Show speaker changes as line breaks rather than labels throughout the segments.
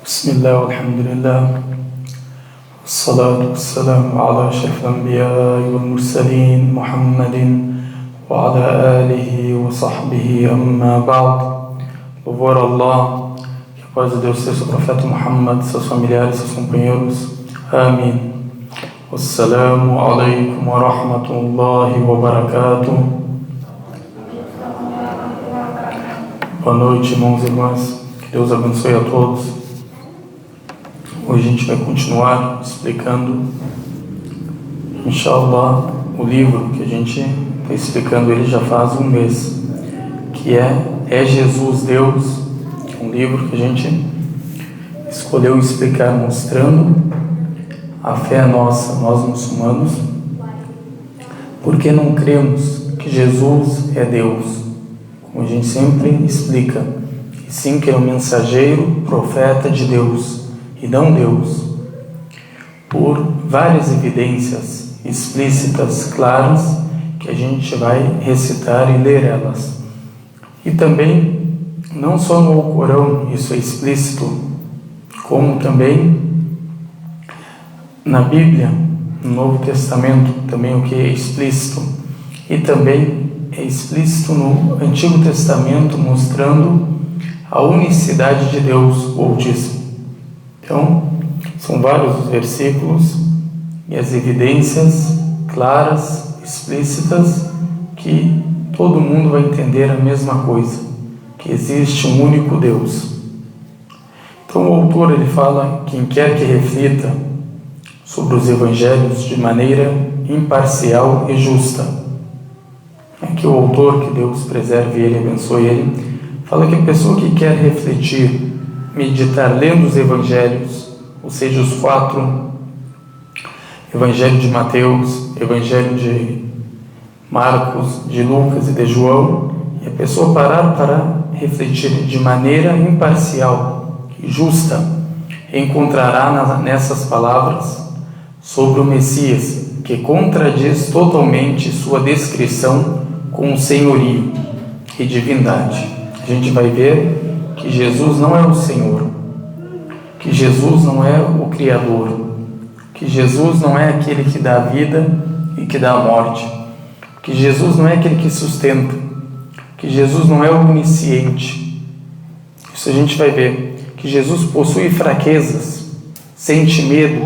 بسم الله والحمد لله والصلاة والسلام على أشرف الأنبياء والمرسلين محمد وعلى آله وصحبه أما بعد. Louvor a Allah, que a paz de Deus seja o profeta Muhammad, seus familiares, seus companheiros. Amém. Assalamu alaikum wa rahmatullahi wa barakatuh. Boa noite, irmãos e irmãs. Que Deus abençoe a todos. Hoje a gente vai continuar explicando, inshallah, o livro que a gente está explicando ele já faz um mês, que é Jesus Deus, que é um livro que a gente escolheu explicar mostrando a fé nossa, nós muçulmanos, porque não cremos que Jesus é Deus, como a gente sempre explica, e sim que é o mensageiro, profeta de Deus, e não Deus, por várias evidências explícitas, claras, que a gente vai recitar e ler elas. E também, não só no Alcorão isso é explícito, como também na Bíblia, no Novo Testamento, também o que é explícito. E também é explícito no Antigo Testamento, mostrando a unicidade de Deus, o Altíssimo. Então, são vários os versículos e as evidências claras, explícitas, que todo mundo vai entender a mesma coisa, que existe um único Deus. Então o autor ele fala, quem quer que reflita sobre os evangelhos de maneira imparcial e justa. Aqui o autor, que Deus preserve ele, abençoe ele, fala que a pessoa que quer refletir, meditar lendo os evangelhos, ou seja, os 4, Evangelho de Mateus, Evangelho de Marcos, de Lucas e de João, e a pessoa parar para refletir de maneira imparcial e justa, encontrará nessas palavras sobre o Messias, que contradiz totalmente sua descrição com o senhorio e divindade. A gente vai ver que Jesus não é o Senhor, que Jesus não é o Criador, que Jesus não é aquele que dá a vida e que dá a morte, que Jesus não é aquele que sustenta, que Jesus não é o onisciente. Isso a gente vai ver, que Jesus possui fraquezas, sente medo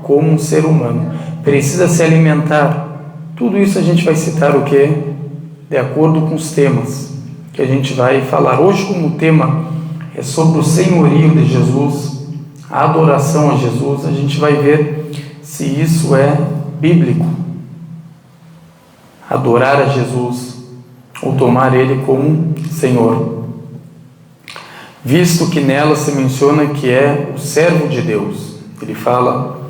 como um ser humano, precisa se alimentar. Tudo isso a gente vai citar o quê? De acordo com os temas que a gente vai falar. Hoje, como tema é sobre o senhorio de Jesus, a adoração a Jesus, a gente vai ver se isso é bíblico, adorar a Jesus ou tomar Ele como Senhor, visto que nela se menciona que é o servo de Deus. Ele fala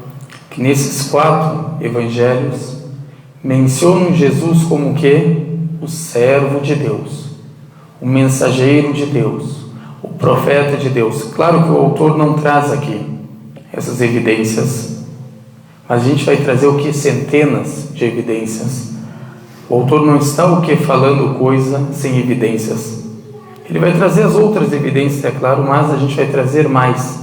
que nesses 4 evangelhos mencionam Jesus como que? O servo de Deus, o mensageiro de Deus, o profeta de Deus. Claro que o autor não traz aqui essas evidências, mas a gente vai trazer o que? Centenas de evidências. O autor não está o que? Falando coisa sem evidências. Ele vai trazer as outras evidências, é claro, mas a gente vai trazer mais.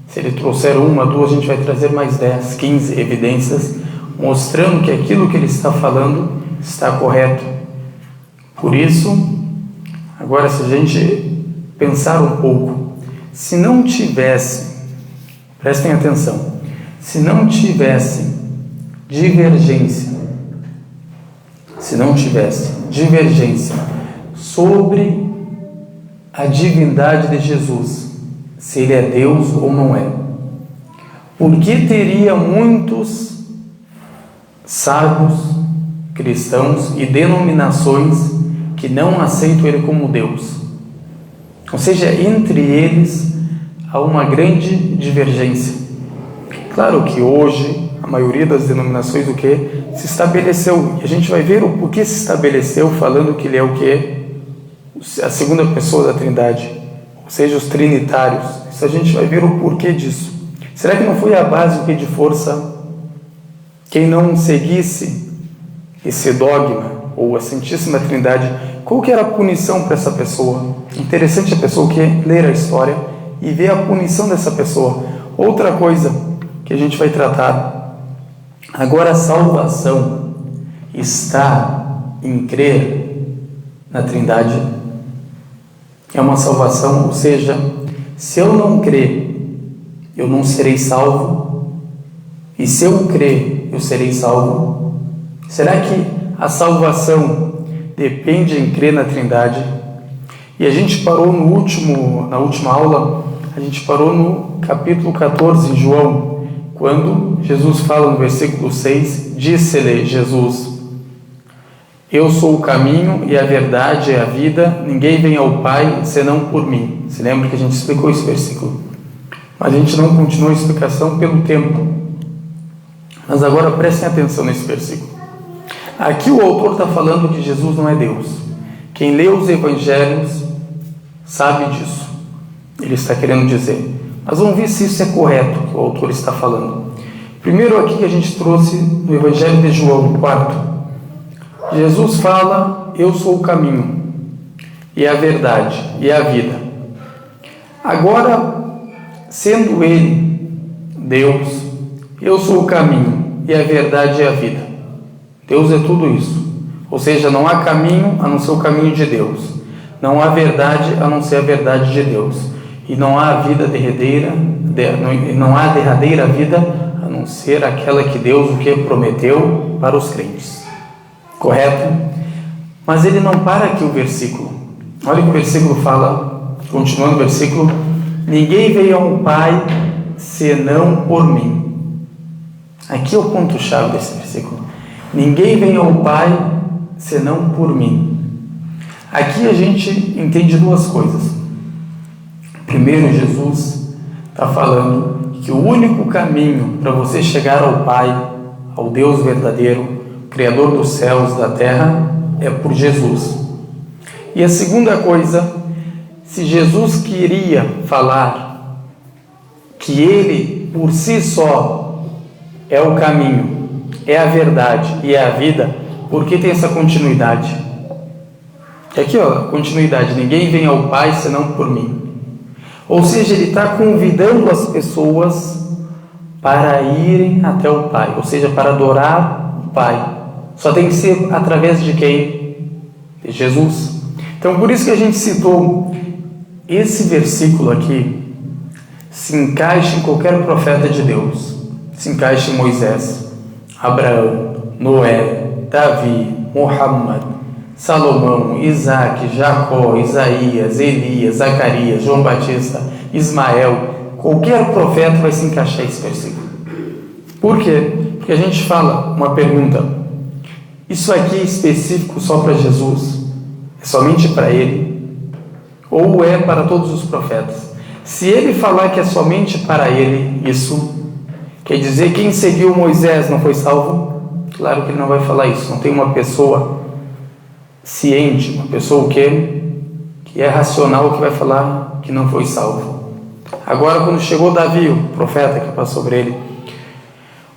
Se ele trouxer 1, 2, a gente vai trazer mais 10, 15 evidências, mostrando que aquilo que ele está falando está correto. Por isso, agora se a gente pensar um pouco, se não tivesse, prestem atenção, se não tivesse divergência sobre a divindade de Jesus, se ele é Deus ou não é, por que teria muitos sábios, cristãos e denominações que não aceitam ele como Deus? Ou seja, entre eles há uma grande divergência. Claro que hoje a maioria das denominações o que se estabeleceu, e a gente vai ver o porquê se estabeleceu, falando que ele é o que? A segunda pessoa da Trindade, ou seja, os trinitários. Isso a gente vai ver o porquê disso. Será que não foi a base o que de força? Quem não seguisse esse dogma ou a Santíssima Trindade, qual que era a punição para essa pessoa? Interessante a pessoa que ler a história e vê a punição dessa pessoa. Outra coisa que a gente vai tratar agora, a salvação está em crer na Trindade. É uma salvação, ou seja, se eu não crer, eu não serei salvo, e se eu crer, eu serei salvo. Será que a salvação depende em crer na Trindade? E a gente parou na última aula, a gente parou no capítulo 14 em João, quando Jesus fala no versículo 6, disse-lhe Jesus: eu sou o caminho e a verdade e a vida, ninguém vem ao Pai senão por mim. Se lembra que a gente explicou esse versículo, mas a gente não continuou a explicação pelo tempo. Mas agora prestem atenção nesse versículo. Aqui o autor está falando que Jesus não é Deus. Quem lê os evangelhos sabe disso. Ele está querendo dizer. Mas vamos ver se isso é correto que o autor está falando. Primeiro aqui que a gente trouxe no Evangelho de João, 4. Jesus fala: eu sou o caminho, e a verdade, e a vida. Agora, sendo Ele Deus, eu sou o caminho, e a verdade, e a vida. Deus é tudo isso. Ou seja, não há caminho a não ser o caminho de Deus. Não há verdade a não ser a verdade de Deus. E não há vida derradeira, não há derradeira vida a não ser aquela que Deus o que prometeu para os crentes. Correto? Mas ele não para aqui o versículo. Olha o que o versículo fala, continuando o versículo: ninguém veio ao Pai senão por mim. Aqui é o ponto-chave desse versículo. Ninguém vem ao Pai senão por mim. Aqui a gente entende duas coisas. Primeiro, Jesus está falando que o único caminho para você chegar ao Pai, ao Deus verdadeiro, Criador dos céus e da terra, é por Jesus. E a segunda coisa, se Jesus queria falar que Ele por si só é o caminho, é a verdade e é a vida, por que tem essa continuidade? Aqui, ó, continuidade: ninguém vem ao Pai senão por mim. Ou seja, Ele está convidando as pessoas para irem até o Pai, ou seja, para adorar o Pai. Só tem que ser através de quem? De Jesus. Então, por isso que a gente citou esse versículo aqui. Se encaixa em qualquer profeta de Deus. Se encaixa em Moisés, Abraão, Noé, Davi, Muhammad, Salomão, Isaac, Jacó, Isaías, Elias, Zacarias, João Batista, Ismael. Qualquer profeta vai se encaixar esse versículo. Por quê? Porque a gente fala uma pergunta: isso aqui é específico só para Jesus? É somente para Ele? Ou é para todos os profetas? Se Ele falar que é somente para Ele, isso quer dizer quem seguiu Moisés não foi salvo? Claro que Ele não vai falar isso. Não tem uma pessoa ciente, uma pessoa que é racional, que vai falar que não foi salvo. Agora, quando chegou Davi, o profeta que passou sobre ele,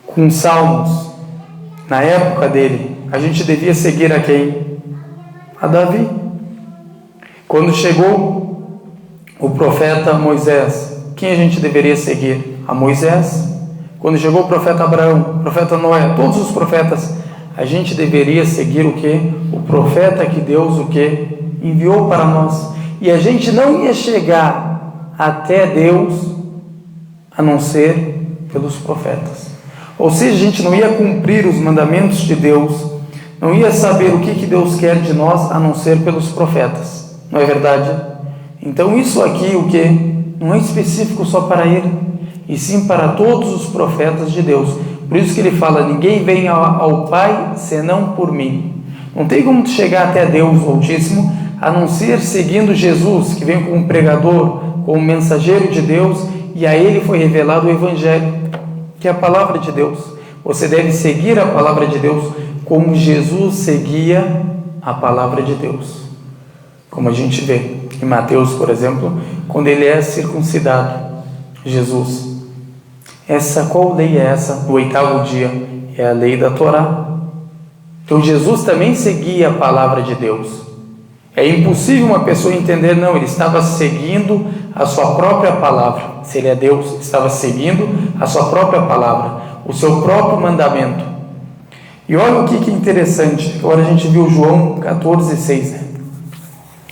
com salmos, na época dele, a gente devia seguir a quem? A Davi. Quando chegou o profeta Moisés, quem a gente deveria seguir? A Moisés. Quando chegou o profeta Abraão, o profeta Noé, todos os profetas, a gente deveria seguir o quê? O profeta que Deus o quê? Enviou para nós. E a gente não ia chegar até Deus a não ser pelos profetas. Ou seja, a gente não ia cumprir os mandamentos de Deus, não ia saber o que Deus quer de nós a não ser pelos profetas. Não é verdade? Então isso aqui, o que? Não é específico só para ele, e sim para todos os profetas de Deus. Por isso que ele fala: ninguém vem ao Pai senão por mim. Não tem como chegar até Deus o Altíssimo a não ser seguindo Jesus, que vem como pregador, como mensageiro de Deus, e a ele foi revelado o Evangelho, que é a palavra de Deus. Você deve seguir a palavra de Deus como Jesus seguia a palavra de Deus. Como a gente vê em Mateus, por exemplo, quando ele é circuncidado, Jesus. Qual lei é essa? No 8º dia, é a lei da Torá. Então Jesus também seguia a palavra de Deus. É impossível uma pessoa entender, não, ele estava seguindo a sua própria palavra. Se ele é Deus, estava seguindo a sua própria palavra, o seu próprio mandamento. E olha o que é interessante, agora a gente viu João 14:6, né?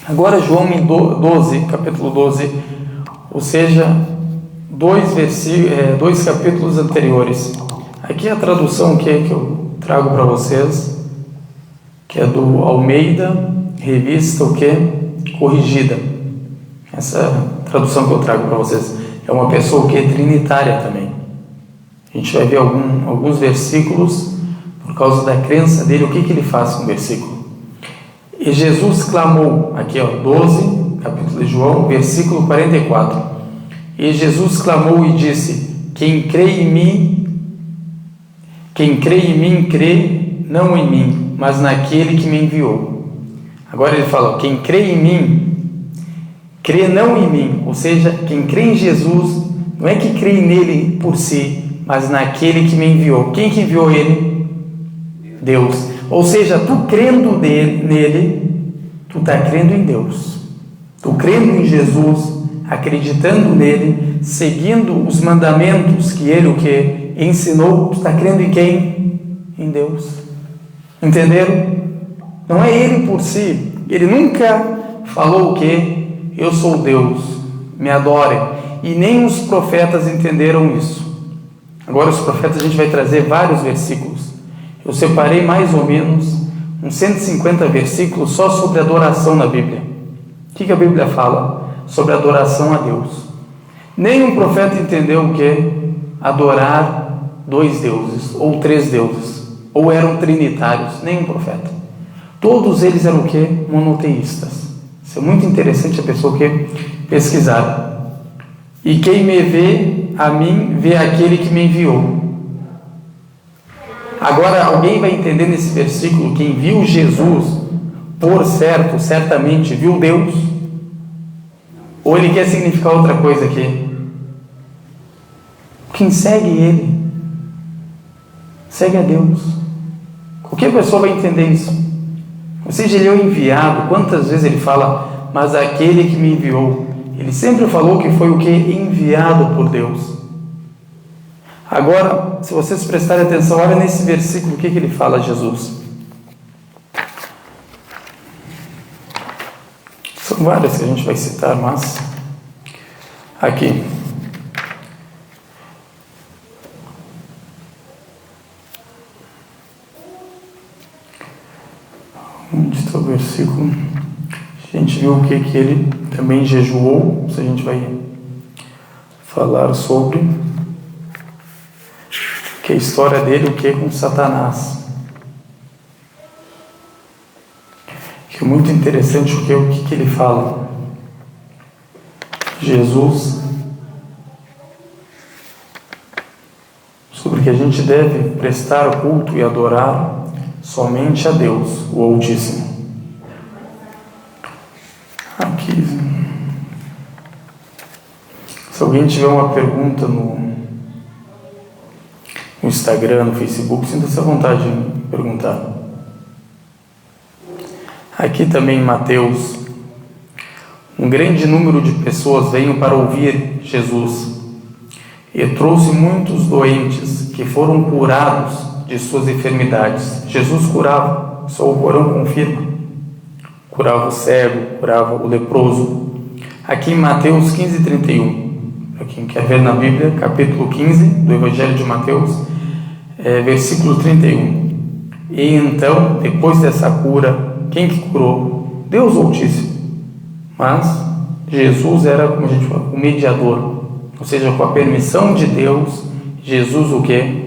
Agora João em 12, capítulo 12, ou seja, dois capítulos anteriores. Aqui a tradução que eu trago para vocês, que é do Almeida, revista corrigida. Essa tradução que eu trago para vocês é uma pessoa trinitária também. A gente vai ver alguns versículos por causa da crença dele. O que ele faz com o versículo? E Jesus clamou, aqui 12, capítulo de João, versículo 44. E Jesus clamou e disse: quem crê em mim, crê não em mim, mas naquele que me enviou. Agora ele fala: quem crê em mim, crê não em mim. Ou seja, quem crê em Jesus, não é que crê nele por si, mas naquele que me enviou. Quem que enviou ele? Deus. Ou seja, tu crendo nele, tu está crendo em Deus. Tu crendo em Jesus, acreditando nele, seguindo os mandamentos que ele ensinou, tu está crendo em quem? Em Deus. Entenderam? Não é ele por si. Ele nunca falou eu sou Deus, me adorem. E nem os profetas entenderam isso. Agora os profetas a gente vai trazer vários versículos. Eu separei mais ou menos uns 150 versículos só sobre adoração na Bíblia. O que a Bíblia fala sobre adoração a Deus? Nenhum profeta entendeu adorar 2 deuses ou 3 deuses, ou eram trinitários. Nenhum profeta. Todos eles eram monoteístas. Isso é muito interessante a pessoa pesquisar. E quem me vê a mim, vê aquele que me enviou. Agora, alguém vai entender nesse versículo: quem viu Jesus, por certo, certamente viu Deus? Ou ele quer significar outra coisa aqui? Quem segue ele, segue a Deus. Qualquer pessoa vai entender isso. Ou seja, ele é o enviado. Quantas vezes ele fala, mas aquele que me enviou? Ele sempre falou que foi enviado por Deus. Agora, se vocês prestarem atenção, olha nesse versículo o que ele fala a Jesus. São várias que a gente vai citar, mas aqui. Onde está o versículo? A gente viu o que ele também jejuou. Se a gente vai falar sobre que a história dele, com Satanás. Que é muito interessante o que ele fala. Jesus, sobre que a gente deve prestar culto e adorar somente a Deus, o Altíssimo. Aqui, se alguém tiver uma pergunta no Instagram, no Facebook, sinta-se à vontade de perguntar. Aqui também em Mateus, um grande número de pessoas veio para ouvir Jesus e trouxe muitos doentes que foram curados de suas enfermidades. Jesus curava, só o Corão confirma. Curava o cego, curava o leproso. Aqui em Mateus 15:31, para quem quer ver na Bíblia, capítulo 15 do Evangelho de Mateus, versículo 31. E então, depois dessa cura, quem que curou? Deus Altíssimo. Mas Jesus era, como a gente fala, o mediador. Ou seja, com a permissão de Deus, Jesus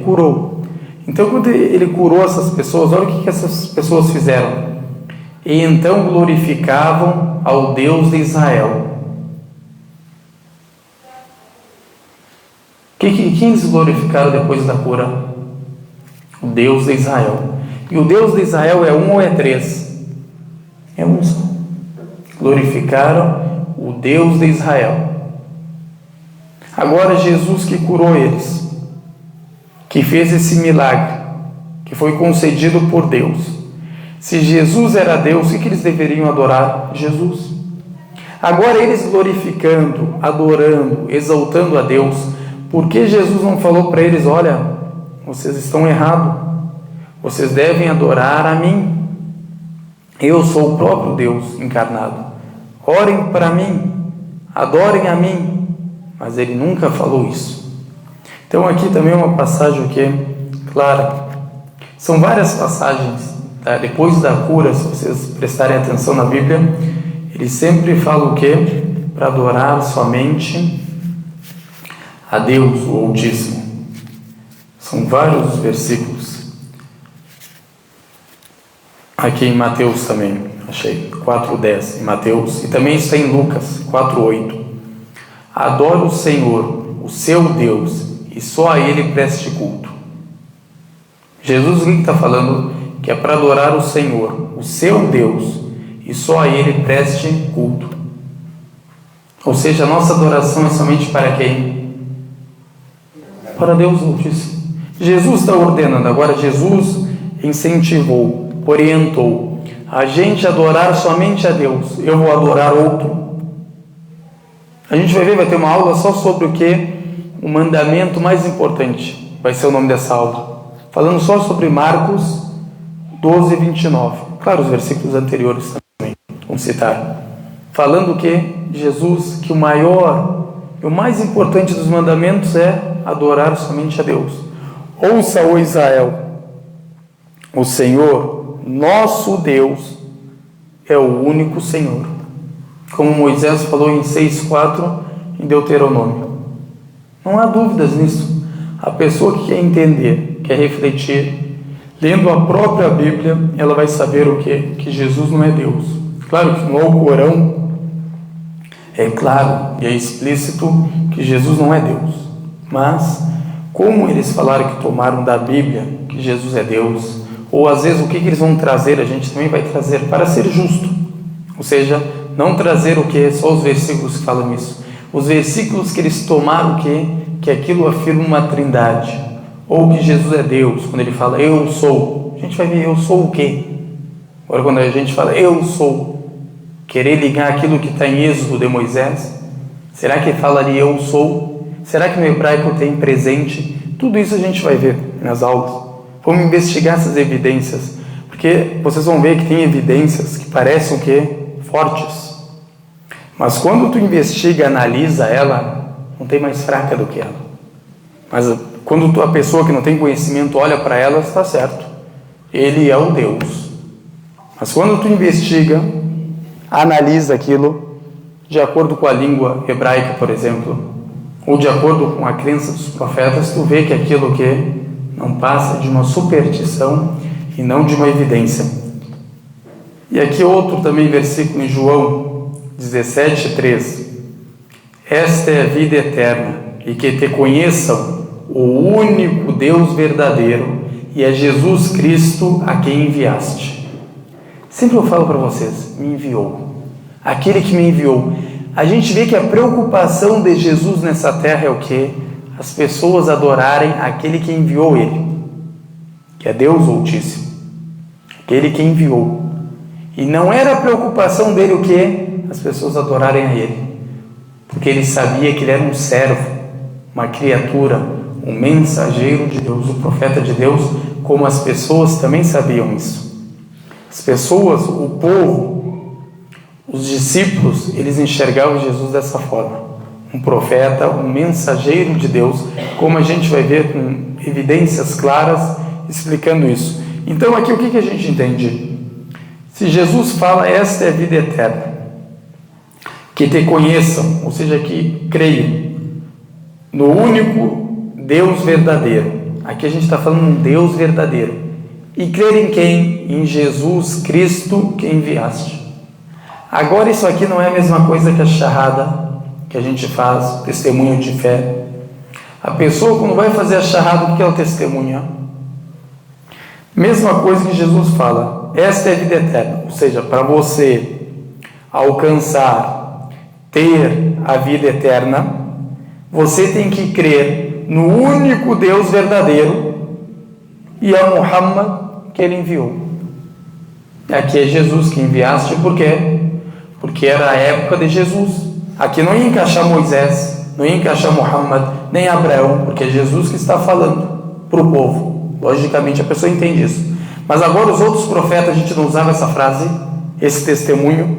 curou. Então, quando ele curou essas pessoas, olha o que essas pessoas fizeram. E então glorificavam ao Deus de Israel. Quem eles glorificaram depois da cura? O Deus de Israel. E o Deus de Israel é um ou é 3? É um só. Glorificaram o Deus de Israel. Agora Jesus que curou eles, que fez esse milagre, que foi concedido por Deus. Se Jesus era Deus, o que eles deveriam adorar? Jesus. Agora eles glorificando, adorando, exaltando a Deus, por que Jesus não falou para eles: olha, vocês estão errados, vocês devem adorar a mim, eu sou o próprio Deus encarnado, orem para mim, adorem a mim? Mas ele nunca falou isso. Então aqui também é uma passagem que é clara. São várias passagens, tá? Depois da cura, se vocês prestarem atenção na Bíblia, ele sempre fala o quê? Para adorar somente a Deus, o Altíssimo. São vários os versículos. Aqui em Mateus também, achei, 4:10 em Mateus, e também está em Lucas 4:8. Adore o Senhor, o seu Deus, e só a Ele preste culto. Jesus está falando que é para adorar o Senhor, o seu Deus, e só a Ele preste culto. Ou seja, a nossa adoração é somente para quem? Para Deus Altíssimo. Jesus está ordenando, agora Jesus incentivou, orientou a gente a adorar somente a Deus. Eu vou adorar outro. A gente vai ver, vai ter uma aula só sobre o que? O mandamento mais importante. Vai ser o nome dessa aula. Falando só sobre Marcos 12:29. Claro, os versículos anteriores também, vamos citar. Falando que Jesus, que o maior e o mais importante dos mandamentos é adorar somente a Deus. Ouça, ó Israel, o Senhor, nosso Deus, é o único Senhor. Como Moisés falou em 6:4 em Deuteronômio. Não há dúvidas nisso. A pessoa que quer entender, quer refletir, lendo a própria Bíblia, ela vai saber o quê? Que Jesus não é Deus. Claro que no Alcorão é claro e é explícito que Jesus não é Deus. Mas, como eles falaram que tomaram da Bíblia que Jesus é Deus, ou às vezes o que eles vão trazer, a gente também vai trazer para ser justo. Ou seja, não trazer o que? Só os versículos que falam isso. Os versículos que eles tomaram o quê? Que aquilo afirma uma trindade. Ou que Jesus é Deus, quando ele fala eu sou. A gente vai ver eu sou o quê? Agora quando a gente fala eu sou, querer ligar aquilo que está em Êxodo de Moisés, será que fala ali eu sou? Será que no hebraico tem presente? Tudo isso a gente vai ver nas aulas. Vamos investigar essas evidências, porque vocês vão ver que tem evidências que parecem o quê? Fortes. Mas quando tu investiga, analisa ela, não tem mais fraca do que ela. Mas quando a pessoa que não tem conhecimento olha para ela, está certo. Ele é o Deus. Mas quando tu investiga, analisa aquilo, de acordo com a língua hebraica, por exemplo, ou de acordo com a crença dos profetas, tu vê que aquilo que não passa de uma superstição e não de uma evidência. E aqui outro também versículo em João 17:3. Esta é a vida eterna, e que te conheçam o único Deus verdadeiro e a Jesus Cristo a quem enviaste. Sempre eu falo para vocês, me enviou. Aquele que me enviou. A gente vê que a preocupação de Jesus nessa terra é o quê? As pessoas adorarem aquele que enviou ele, que é Deus Altíssimo, aquele que enviou. E não era a preocupação dele o quê? As pessoas adorarem a ele, porque ele sabia que ele era um servo, uma criatura, um mensageiro de Deus, um profeta de Deus, como as pessoas também sabiam isso. As pessoas, o povo, os discípulos, eles enxergavam Jesus dessa forma. Um profeta, um mensageiro de Deus, como a gente vai ver com evidências claras explicando isso. Então aqui o que a gente entende? Se Jesus fala, esta é a vida eterna, que te conheçam, ou seja, que creiam no único Deus verdadeiro. Aqui a gente está falando de um Deus verdadeiro. E crer em quem? Em Jesus Cristo que enviaste. Agora isso aqui não é a mesma coisa que a charrada que a gente faz, testemunho de fé. A pessoa quando vai fazer a charrada, o que ela testemunha? Mesma coisa que Jesus fala, esta é a vida eterna, ou seja, para você alcançar, ter a vida eterna, você tem que crer no único Deus verdadeiro e a Muhammad que ele enviou. Aqui é Jesus que enviaste, por quê? Porque era a época de Jesus. Aqui não ia encaixar Moisés, não ia encaixar Muhammad, nem Abraão, porque é Jesus que está falando para o povo. Logicamente a pessoa entende isso. Mas agora os outros profetas, a gente não usava essa frase, esse testemunho.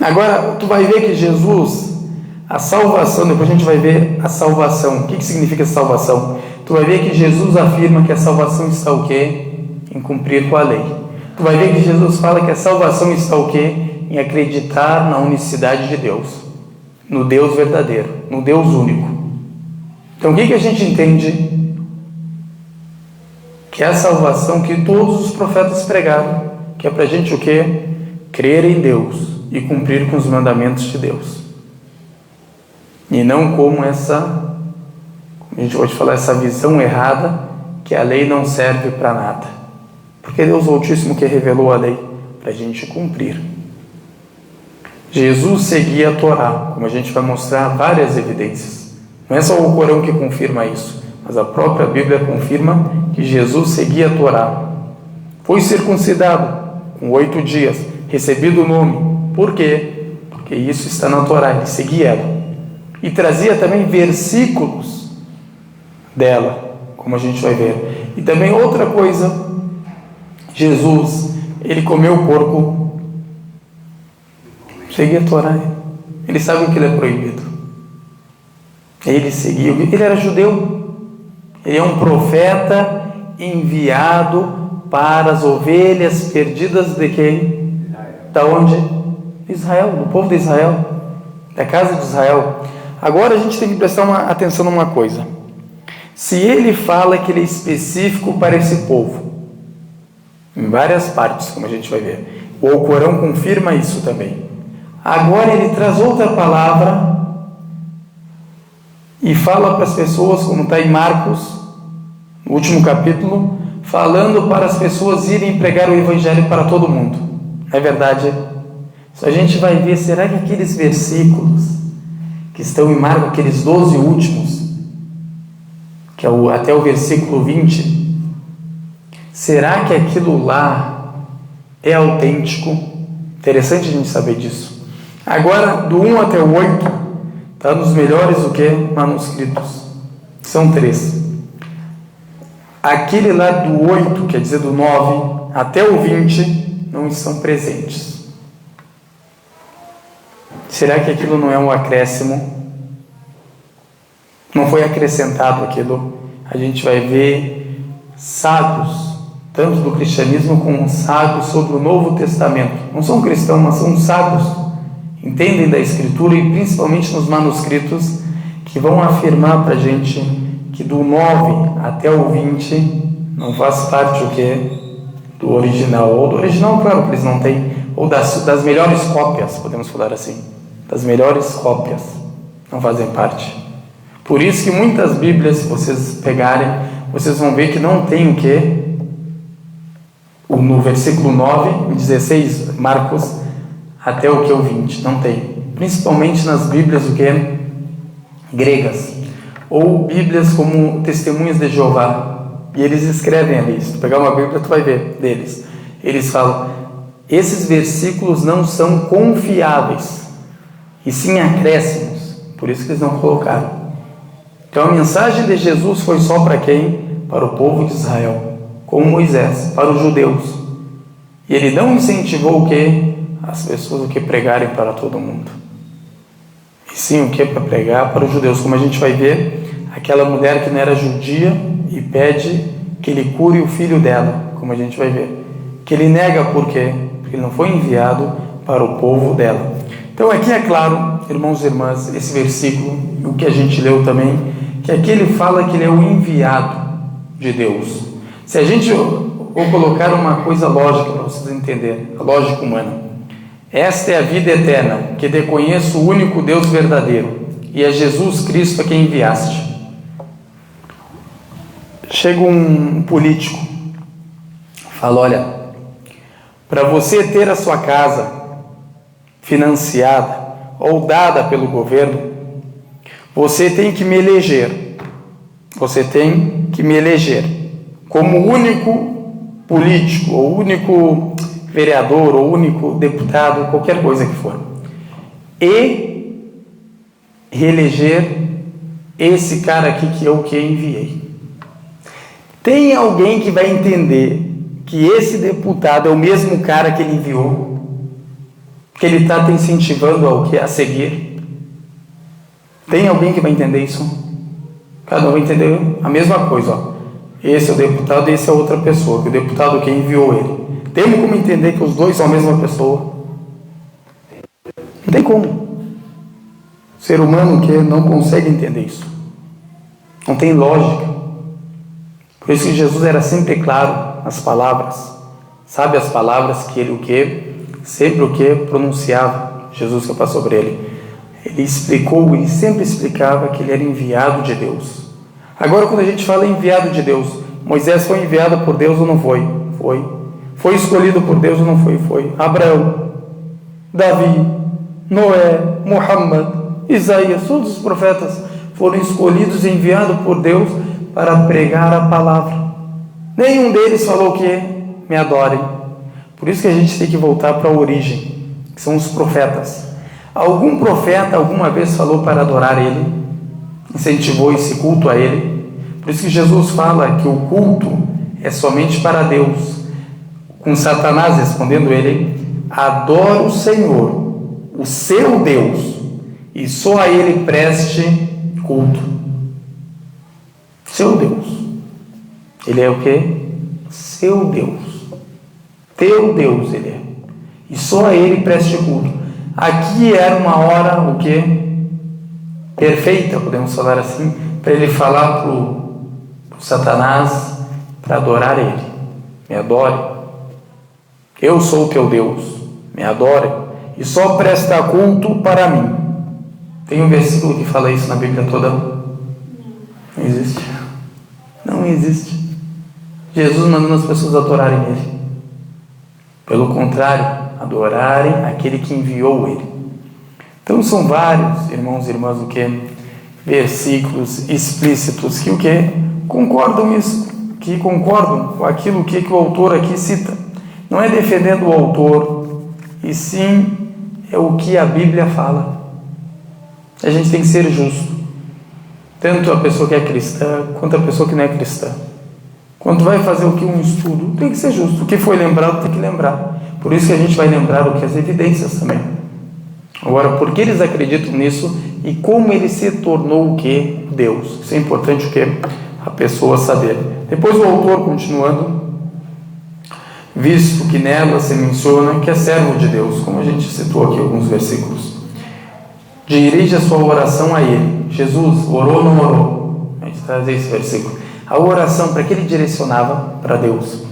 Agora tu vai ver que Jesus, a salvação, depois a gente vai ver a salvação. O que significa salvação? Tu vai ver que Jesus afirma que a salvação está o quê? Em cumprir com a lei. Tu vai ver que Jesus fala que a salvação está o quê? Em acreditar na unicidade de Deus, no Deus verdadeiro, no Deus único. Então o que a gente entende? Que é a salvação que todos os profetas pregaram, que é pra gente o quê? Crer em Deus e cumprir com os mandamentos de Deus. E não como essa, a gente pode falar, essa visão errada, que a lei não serve para nada. Porque Deus Altíssimo que revelou a lei para a gente cumprir. Jesus seguia a Torá, como a gente vai mostrar várias evidências. Não é só o Corão que confirma isso, mas a própria Bíblia confirma que Jesus seguia a Torá. Foi circuncidado com 8 dias, recebido o nome. Por quê? Porque isso está na Torá, ele seguia ela. E trazia também versículos dela, como a gente vai ver. E também outra coisa, Jesus, ele comeu porco, seguia a Torá, ele sabe o que é proibido. Ele seguia, ele era judeu, ele é um profeta enviado para as ovelhas perdidas de quem? Da onde? Israel, do povo de Israel, da casa de Israel. Agora a gente tem que prestar atenção numa coisa. Se ele fala que ele é específico para esse povo, em várias partes, como a gente vai ver, o Corão confirma isso também. Agora ele traz outra palavra e fala para as pessoas, como está em Marcos, no último capítulo, falando para as pessoas irem pregar o Evangelho para todo mundo. Não é verdade? Só a gente vai ver, será que aqueles versículos que estão em Marcos, aqueles 12 últimos, que é até o versículo 20, será que aquilo lá é autêntico? Interessante a gente saber disso. Agora, do 1 até o 8, está nos melhores o que? Manuscritos. São 3. Aquele lá do 8, quer dizer do 9 até o 20, não estão presentes. Será que aquilo não é um acréscimo? Não foi acrescentado aquilo? A gente vai ver sábios, tanto do cristianismo como sábios sobre o Novo Testamento. Não são cristãos, mas são sábios. Entendem da Escritura e principalmente nos manuscritos que vão afirmar para a gente que do 9 até o 20 não faz parte o que? Do original. Ou do original, claro que eles não têm, ou das melhores cópias, podemos falar assim. Das melhores cópias não fazem parte. Por isso que muitas Bíblias, se vocês pegarem, vocês vão ver que não tem o que? No versículo 9, 16, Marcos, até o que? O 20, não tem. Principalmente nas Bíblias o que? Gregas. Ou Bíblias como Testemunhas de Jeová. E eles escrevem ali. Se tu pegar uma Bíblia, tu vai ver deles. Eles falam, esses versículos não são confiáveis, e sim acréscimos. Por isso que eles não colocaram. Então a mensagem de Jesus foi só para quem? Para o povo de Israel, como Moisés, para os judeus. E ele não incentivou o que? As pessoas o que pregarem para todo mundo. E sim o que? Para pregar para os judeus. Como a gente vai ver, aquela mulher que não era judia e pede que ele cure o filho dela, como a gente vai ver. Que ele nega por quê? Porque ele não foi enviado para o povo dela. Então aqui é claro, irmãos e irmãs, esse versículo, o que a gente leu também, que aqui ele fala que ele é o enviado de Deus. Se a gente vou colocar uma coisa lógica para vocês entenderem, a lógica humana. Esta é a vida eterna, que te conheço o único Deus verdadeiro, e é Jesus Cristo a quem enviaste. Chega um político, fala, olha, para você ter a sua casa financiada ou dada pelo governo, você tem que me eleger. Você tem que me eleger como o único político, ou único vereador, ou único deputado, qualquer coisa que for, e reeleger esse cara aqui que eu que enviei. Tem alguém que vai entender que esse deputado é o mesmo cara que ele enviou, que ele está te incentivando ao que? A seguir? Tem alguém que vai entender isso? Cada um vai entender a mesma coisa, ó. Esse é o deputado e esse é outra pessoa, que o deputado que enviou ele. Temos como entender que os dois são a mesma pessoa? Não tem como. O ser humano que não consegue entender isso. Não tem lógica. Por isso que Jesus era sempre claro nas palavras. Sabe as palavras que ele o quê? Sempre o que pronunciava. Jesus que passou sobre ele. Ele explicou e sempre explicava que ele era enviado de Deus. Agora, quando a gente fala enviado de Deus, Moisés foi enviado por Deus ou não foi? Foi. Foi escolhido por Deus ou não foi? Foi. Abraão, Davi, Noé, Muhammad, Isaías, todos os profetas foram escolhidos e enviados por Deus para pregar a palavra. Nenhum deles falou que me adorem. Por isso que a gente tem que voltar para a origem, que são os profetas. Algum profeta alguma vez falou para adorar ele, incentivou esse culto a ele. Por isso que Jesus fala que o culto é somente para Deus. Com Satanás respondendo ele: adora o Senhor, o seu Deus, e só a ele preste culto. Seu Deus. Ele é o quê? Seu Deus. Teu Deus ele é. E só a ele preste culto. Aqui era uma hora o quê? Perfeita, podemos falar assim, para ele falar para o Satanás, para adorar ele. Me adore. Eu sou o teu Deus. Me adore. E só presta culto para mim. Tem um versículo que fala isso na Bíblia toda? Não existe. Não existe. Jesus mandando as pessoas adorarem ele. Pelo contrário, adorarem aquele que enviou ele. Então são vários, irmãos e irmãs, o que? Versículos explícitos que o que? Concordam isso, que concordam com aquilo que o autor aqui cita. Não é defendendo o autor, e sim é o que a Bíblia fala. A gente tem que ser justo. Tanto a pessoa que é cristã, quanto a pessoa que não é cristã. Quando vai fazer o que? Um estudo, tem que ser justo. O que foi lembrado, tem que lembrar. Por isso que a gente vai lembrar o que? As evidências também. Agora, por que eles acreditam nisso e como ele se tornou o que? Deus. Isso é importante o que? A pessoa saber. Depois o autor, continuando, visto que nela se menciona que é servo de Deus, como a gente citou aqui alguns versículos. Dirige a sua oração a ele. Jesus orou ou não orou? A gente traz esse versículo. A oração, para que ele direcionava? Para Deus.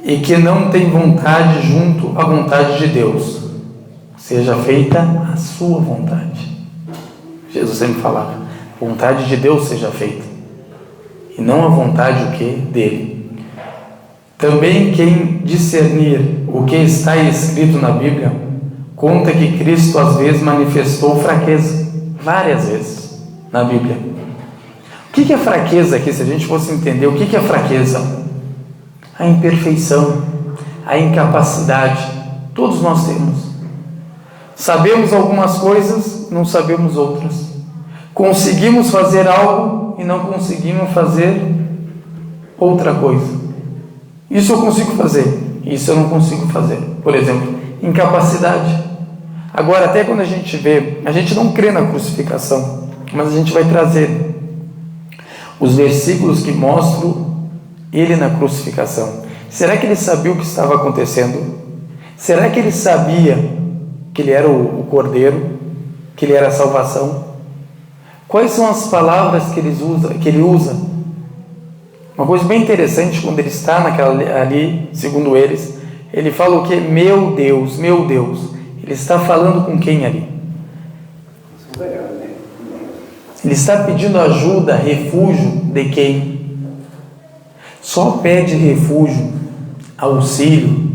E que não tem vontade junto à vontade de Deus. Seja feita a sua vontade. Jesus sempre falava, a vontade de Deus seja feita. E não a vontade o que? Dele. Também quem discernir o que está escrito na Bíblia, conta que Cristo às vezes manifestou fraqueza. Várias vezes na Bíblia. O que é fraqueza aqui? Se a gente fosse entender o que é fraqueza? A imperfeição, a incapacidade. Todos nós temos. Sabemos algumas coisas, não sabemos outras. Conseguimos fazer algo e não conseguimos fazer outra coisa. Isso eu consigo fazer, isso eu não consigo fazer. Por exemplo, incapacidade. Agora, até quando a gente vê, a gente não crê na crucificação, mas a gente vai trazer os versículos que mostram ele na crucificação. Será que ele sabia o que estava acontecendo? Será que ele sabia que ele era o Cordeiro, que ele era a salvação? Quais são as palavras que ele usa? Uma coisa bem interessante, quando ele está ali, segundo eles, ele fala o que? Meu Deus, meu Deus. Ele está falando com quem ali? Ele está pedindo ajuda, refúgio de quem? Só pede refúgio, auxílio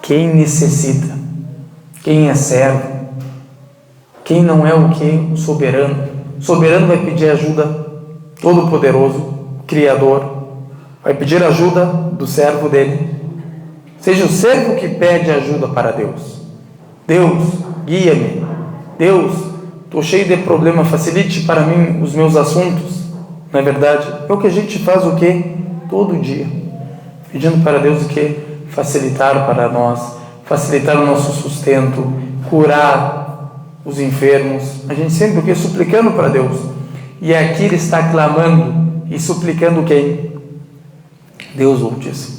quem necessita, quem é servo, quem não é o que? O soberano. O soberano vai pedir ajuda, todo-poderoso, Criador, vai pedir ajuda do servo dele. Seja o servo que pede ajuda para Deus. Deus, guia-me. Deus, estou cheio de problema, facilite para mim os meus assuntos. Não é verdade? É o que a gente faz o quê? Todo dia. Pedindo para Deus o quê? Facilitar para nós, facilitar o nosso sustento, curar os enfermos. A gente sempre o quê? Suplicando para Deus. E aqui ele está clamando e suplicando quem? Deus Altíssimo.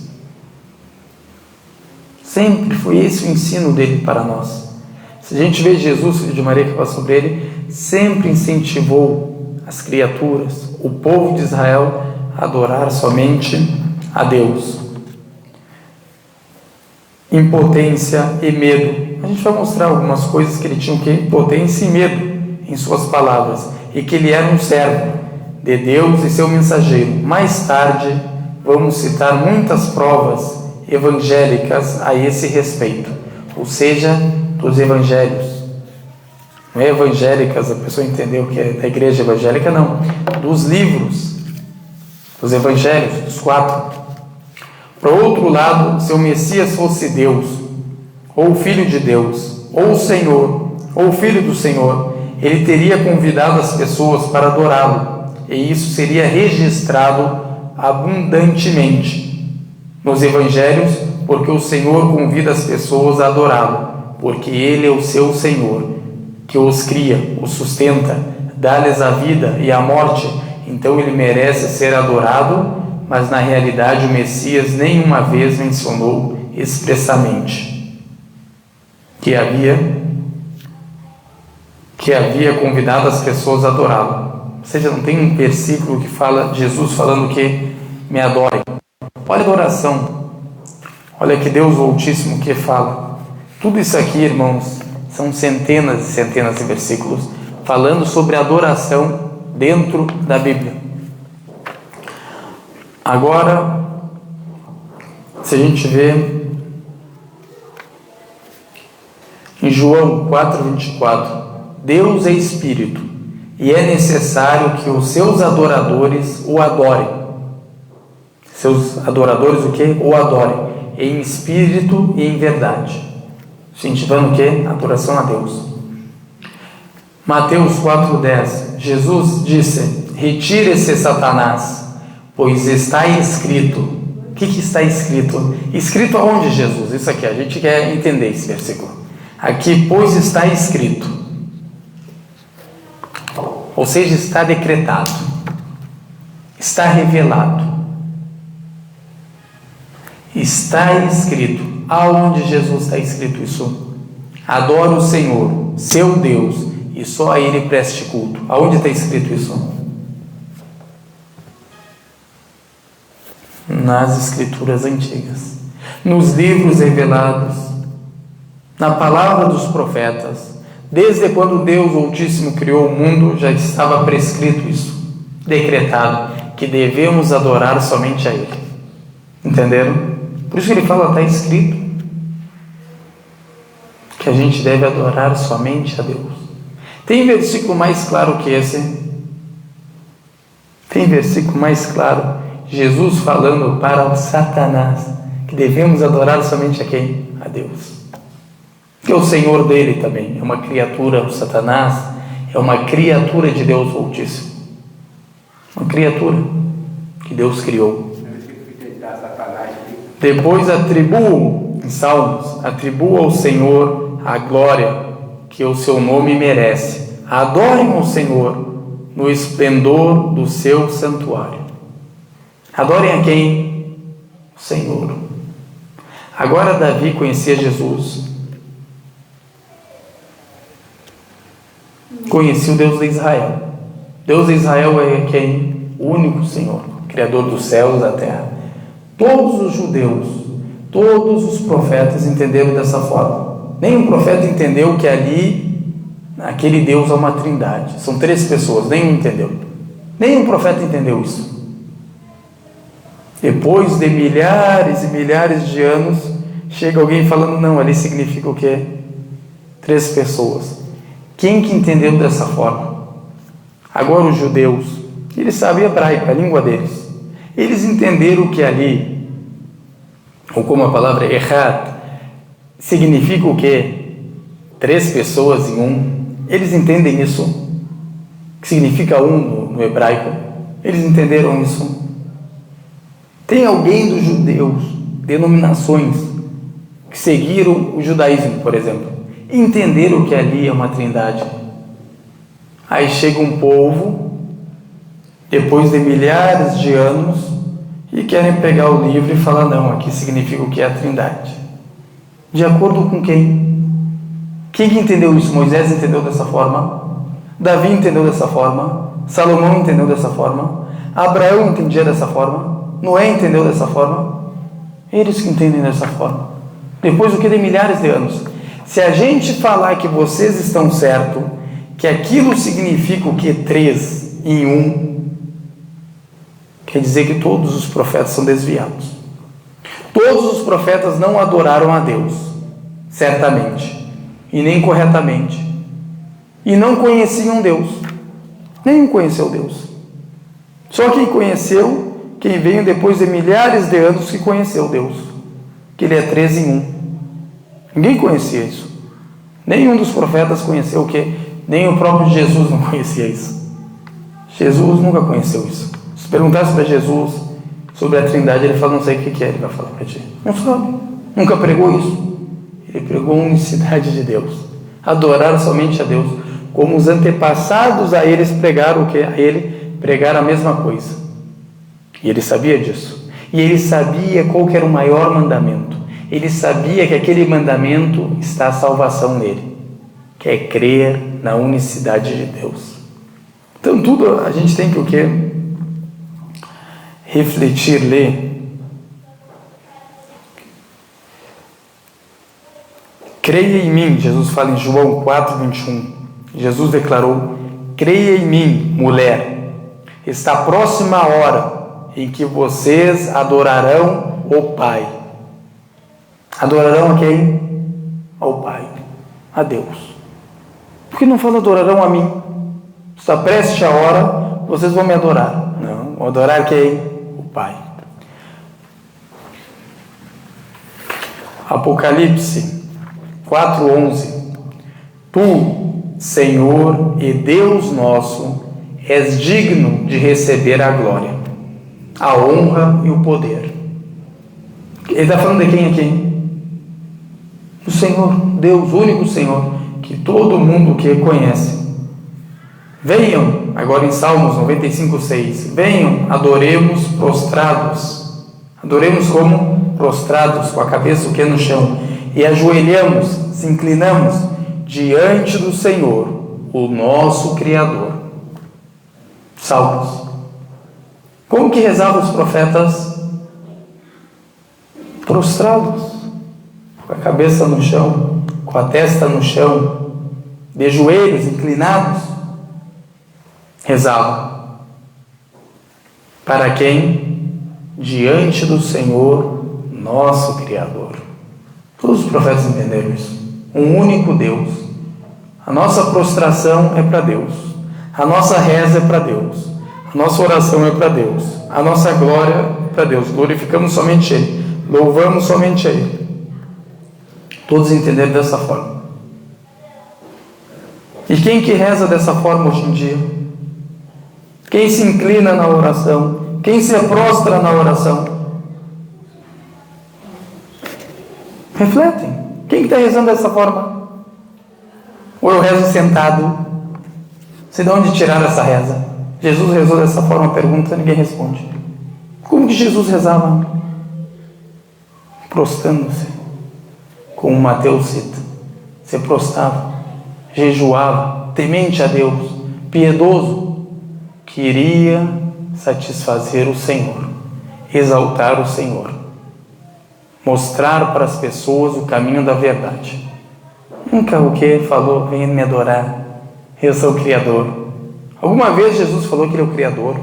Sempre foi esse o ensino dele para nós. Se a gente vê Jesus, filho de Maria, que fala sobre ele, sempre incentivou as criaturas, o povo de Israel, a adorar somente a Deus. Impotência e medo. A gente vai mostrar algumas coisas que ele tinha o quê? Impotência e medo em suas palavras. E que ele era um servo de Deus e seu mensageiro. Mais tarde, vamos citar muitas provas evangélicas a esse respeito. Ou seja, dos evangelhos. Não é evangélicas, a pessoa entendeu que é da igreja evangélica, não. Dos livros, dos evangelhos, dos 4. Para outro lado, se o Messias fosse Deus, ou o Filho de Deus, ou o Senhor, ou o Filho do Senhor, ele teria convidado as pessoas para adorá-lo, e isso seria registrado abundantemente nos evangelhos, porque o Senhor convida as pessoas a adorá-lo, porque ele é o seu Senhor, que os cria, os sustenta, dá-lhes a vida e a morte, então ele merece ser adorado. Mas na realidade o Messias nenhuma vez mencionou expressamente que havia convidado as pessoas a adorá-lo. Ou seja, não tem um versículo que fala Jesus falando que me adorem. Olha a adoração, olha que Deus Altíssimo que fala. Tudo isso aqui, irmãos, são centenas e centenas de versículos falando sobre adoração dentro da Bíblia. Agora, se a gente vê em João 4:24, Deus é Espírito e é necessário que os seus adoradores o adorem. Seus adoradores o quê? O adorem em espírito e em verdade. Incentivando o quê? Adoração a Deus. Mateus 4:10, Jesus disse: retire-se, Satanás, pois está escrito. O que está escrito? Escrito aonde, Jesus? Isso aqui, a gente quer entender esse versículo. Aqui, pois está escrito. Ou seja, está decretado. Está revelado. Está escrito. Aonde, Jesus, está escrito isso? Adora o Senhor, seu Deus, e só a Ele preste culto. Aonde está escrito isso? Nas Escrituras antigas, nos livros revelados, na palavra dos profetas. Desde quando Deus Altíssimo criou o mundo, já estava prescrito isso, decretado, que devemos adorar somente a Ele. Entenderam? Por isso que ele fala, está escrito, que a gente deve adorar somente a Deus. Tem versículo mais claro que esse? Tem versículo mais claro? Jesus falando para o Satanás que devemos adorar somente a quem? A Deus. Que é o Senhor dele também. É uma criatura, o Satanás é uma criatura de Deus Altíssimo. Uma criatura que Deus criou. Depois atribuam, em Salmos, atribuam ao Senhor a glória que o seu nome merece. Adorem o Senhor no esplendor do seu santuário. Adorem a quem? O Senhor. Agora Davi conhecia Jesus. Conhecia o Deus de Israel. Deus de Israel é quem? O único Senhor, Criador dos céus e da terra. Todos os judeus, todos os profetas entenderam dessa forma. Nenhum profeta entendeu que ali, aquele Deus é uma trindade. São 3 pessoas, nenhum entendeu. Nenhum profeta entendeu isso. Depois de milhares e milhares de anos, chega alguém falando, não, ali significa o quê? 3 pessoas. Quem que entendeu dessa forma? Agora os judeus, eles sabem hebraico, a língua deles. Eles entenderam que ali, ou como a palavra errad, significa o quê? 3 pessoas em um. Eles entendem isso? Que significa um no hebraico. Eles entenderam isso? Tem alguém dos judeus, denominações, que seguiram o judaísmo, por exemplo, e entenderam que ali é uma trindade. Aí chega um povo, depois de milhares de anos, e querem pegar o livro e falar, não, aqui significa o que é a trindade. De acordo com quem? Quem que entendeu isso? Moisés entendeu dessa forma? Davi entendeu dessa forma? Salomão entendeu dessa forma? Abraão entendia dessa forma? Noé entendeu dessa forma? Eles que entendem dessa forma. Depois do que de milhares de anos. Se a gente falar que vocês estão certos, que aquilo significa o que? 3 em 1, quer dizer que todos os profetas são desviados. Todos os profetas não adoraram a Deus, certamente, e nem corretamente, e não conheciam Deus. Nenhum conheceu Deus. Só quem conheceu, quem veio depois de milhares de anos que conheceu Deus, que Ele é 3 em 1. Ninguém conhecia isso. Nenhum dos profetas conheceu o quê? Nem o próprio Jesus não conhecia isso. Jesus nunca conheceu isso. Se perguntasse para Jesus sobre a trindade, ele fala, não sei o que é, ele vai falar para ti. Não sabe. Nunca pregou isso. Ele pregou a unicidade de Deus. Adorar somente a Deus. Como os antepassados a eles pregaram o quê? A ele pregaram a mesma coisa. E ele sabia disso. E ele sabia qual que era o maior mandamento. Ele sabia que aquele mandamento está a salvação nele, que é crer na unicidade de Deus. Então tudo a gente tem que o quê? Refletir, ler. Creia em mim, Jesus fala em João 4:21. Jesus declarou, creia em mim, mulher, está próxima a hora em que vocês adorarão o Pai. Adorarão a quem? Ao Pai, a Deus. Por que não fala adorarão a mim? Está prestes a hora, vocês vão me adorar. Não, vão adorar quem? O Pai. Apocalipse 4:11. Tu, Senhor e Deus nosso, és digno de receber a glória, a honra e o poder. Ele está falando de quem aqui? O Senhor, Deus, o único Senhor, que todo mundo que conhece. Venham, agora em Salmos 95:6, venham, adoremos prostrados. Adoremos como? Prostrados, com a cabeça o que no chão. E ajoelhamos, se inclinamos diante do Senhor, o nosso Criador. Salmos. Como que rezavam os profetas? Prostrados, com a cabeça no chão, com a testa no chão, de joelhos inclinados, rezavam. Para quem? Diante do Senhor, nosso Criador. Todos os profetas entenderam isso. Um único Deus. A nossa prostração é para Deus. A nossa reza é para Deus. A nossa oração é para Deus. A nossa glória é para Deus. Glorificamos somente Ele. Louvamos somente a Ele. Todos entenderam dessa forma. E quem que reza dessa forma hoje em dia? Quem se inclina na oração? Quem se prostra na oração? Refletem. Quem está rezando dessa forma? Ou eu rezo sentado? Sei de onde tiraram essa reza? Jesus rezou dessa forma, pergunta, ninguém responde. Como que Jesus rezava? Prostrando-se, como Mateus cita. Se prostrava, jejuava, temente a Deus, piedoso, queria satisfazer o Senhor, exaltar o Senhor, mostrar para as pessoas o caminho da verdade. Nunca o que falou, venha me adorar, eu sou o Criador. Alguma vez Jesus falou que Ele é o Criador?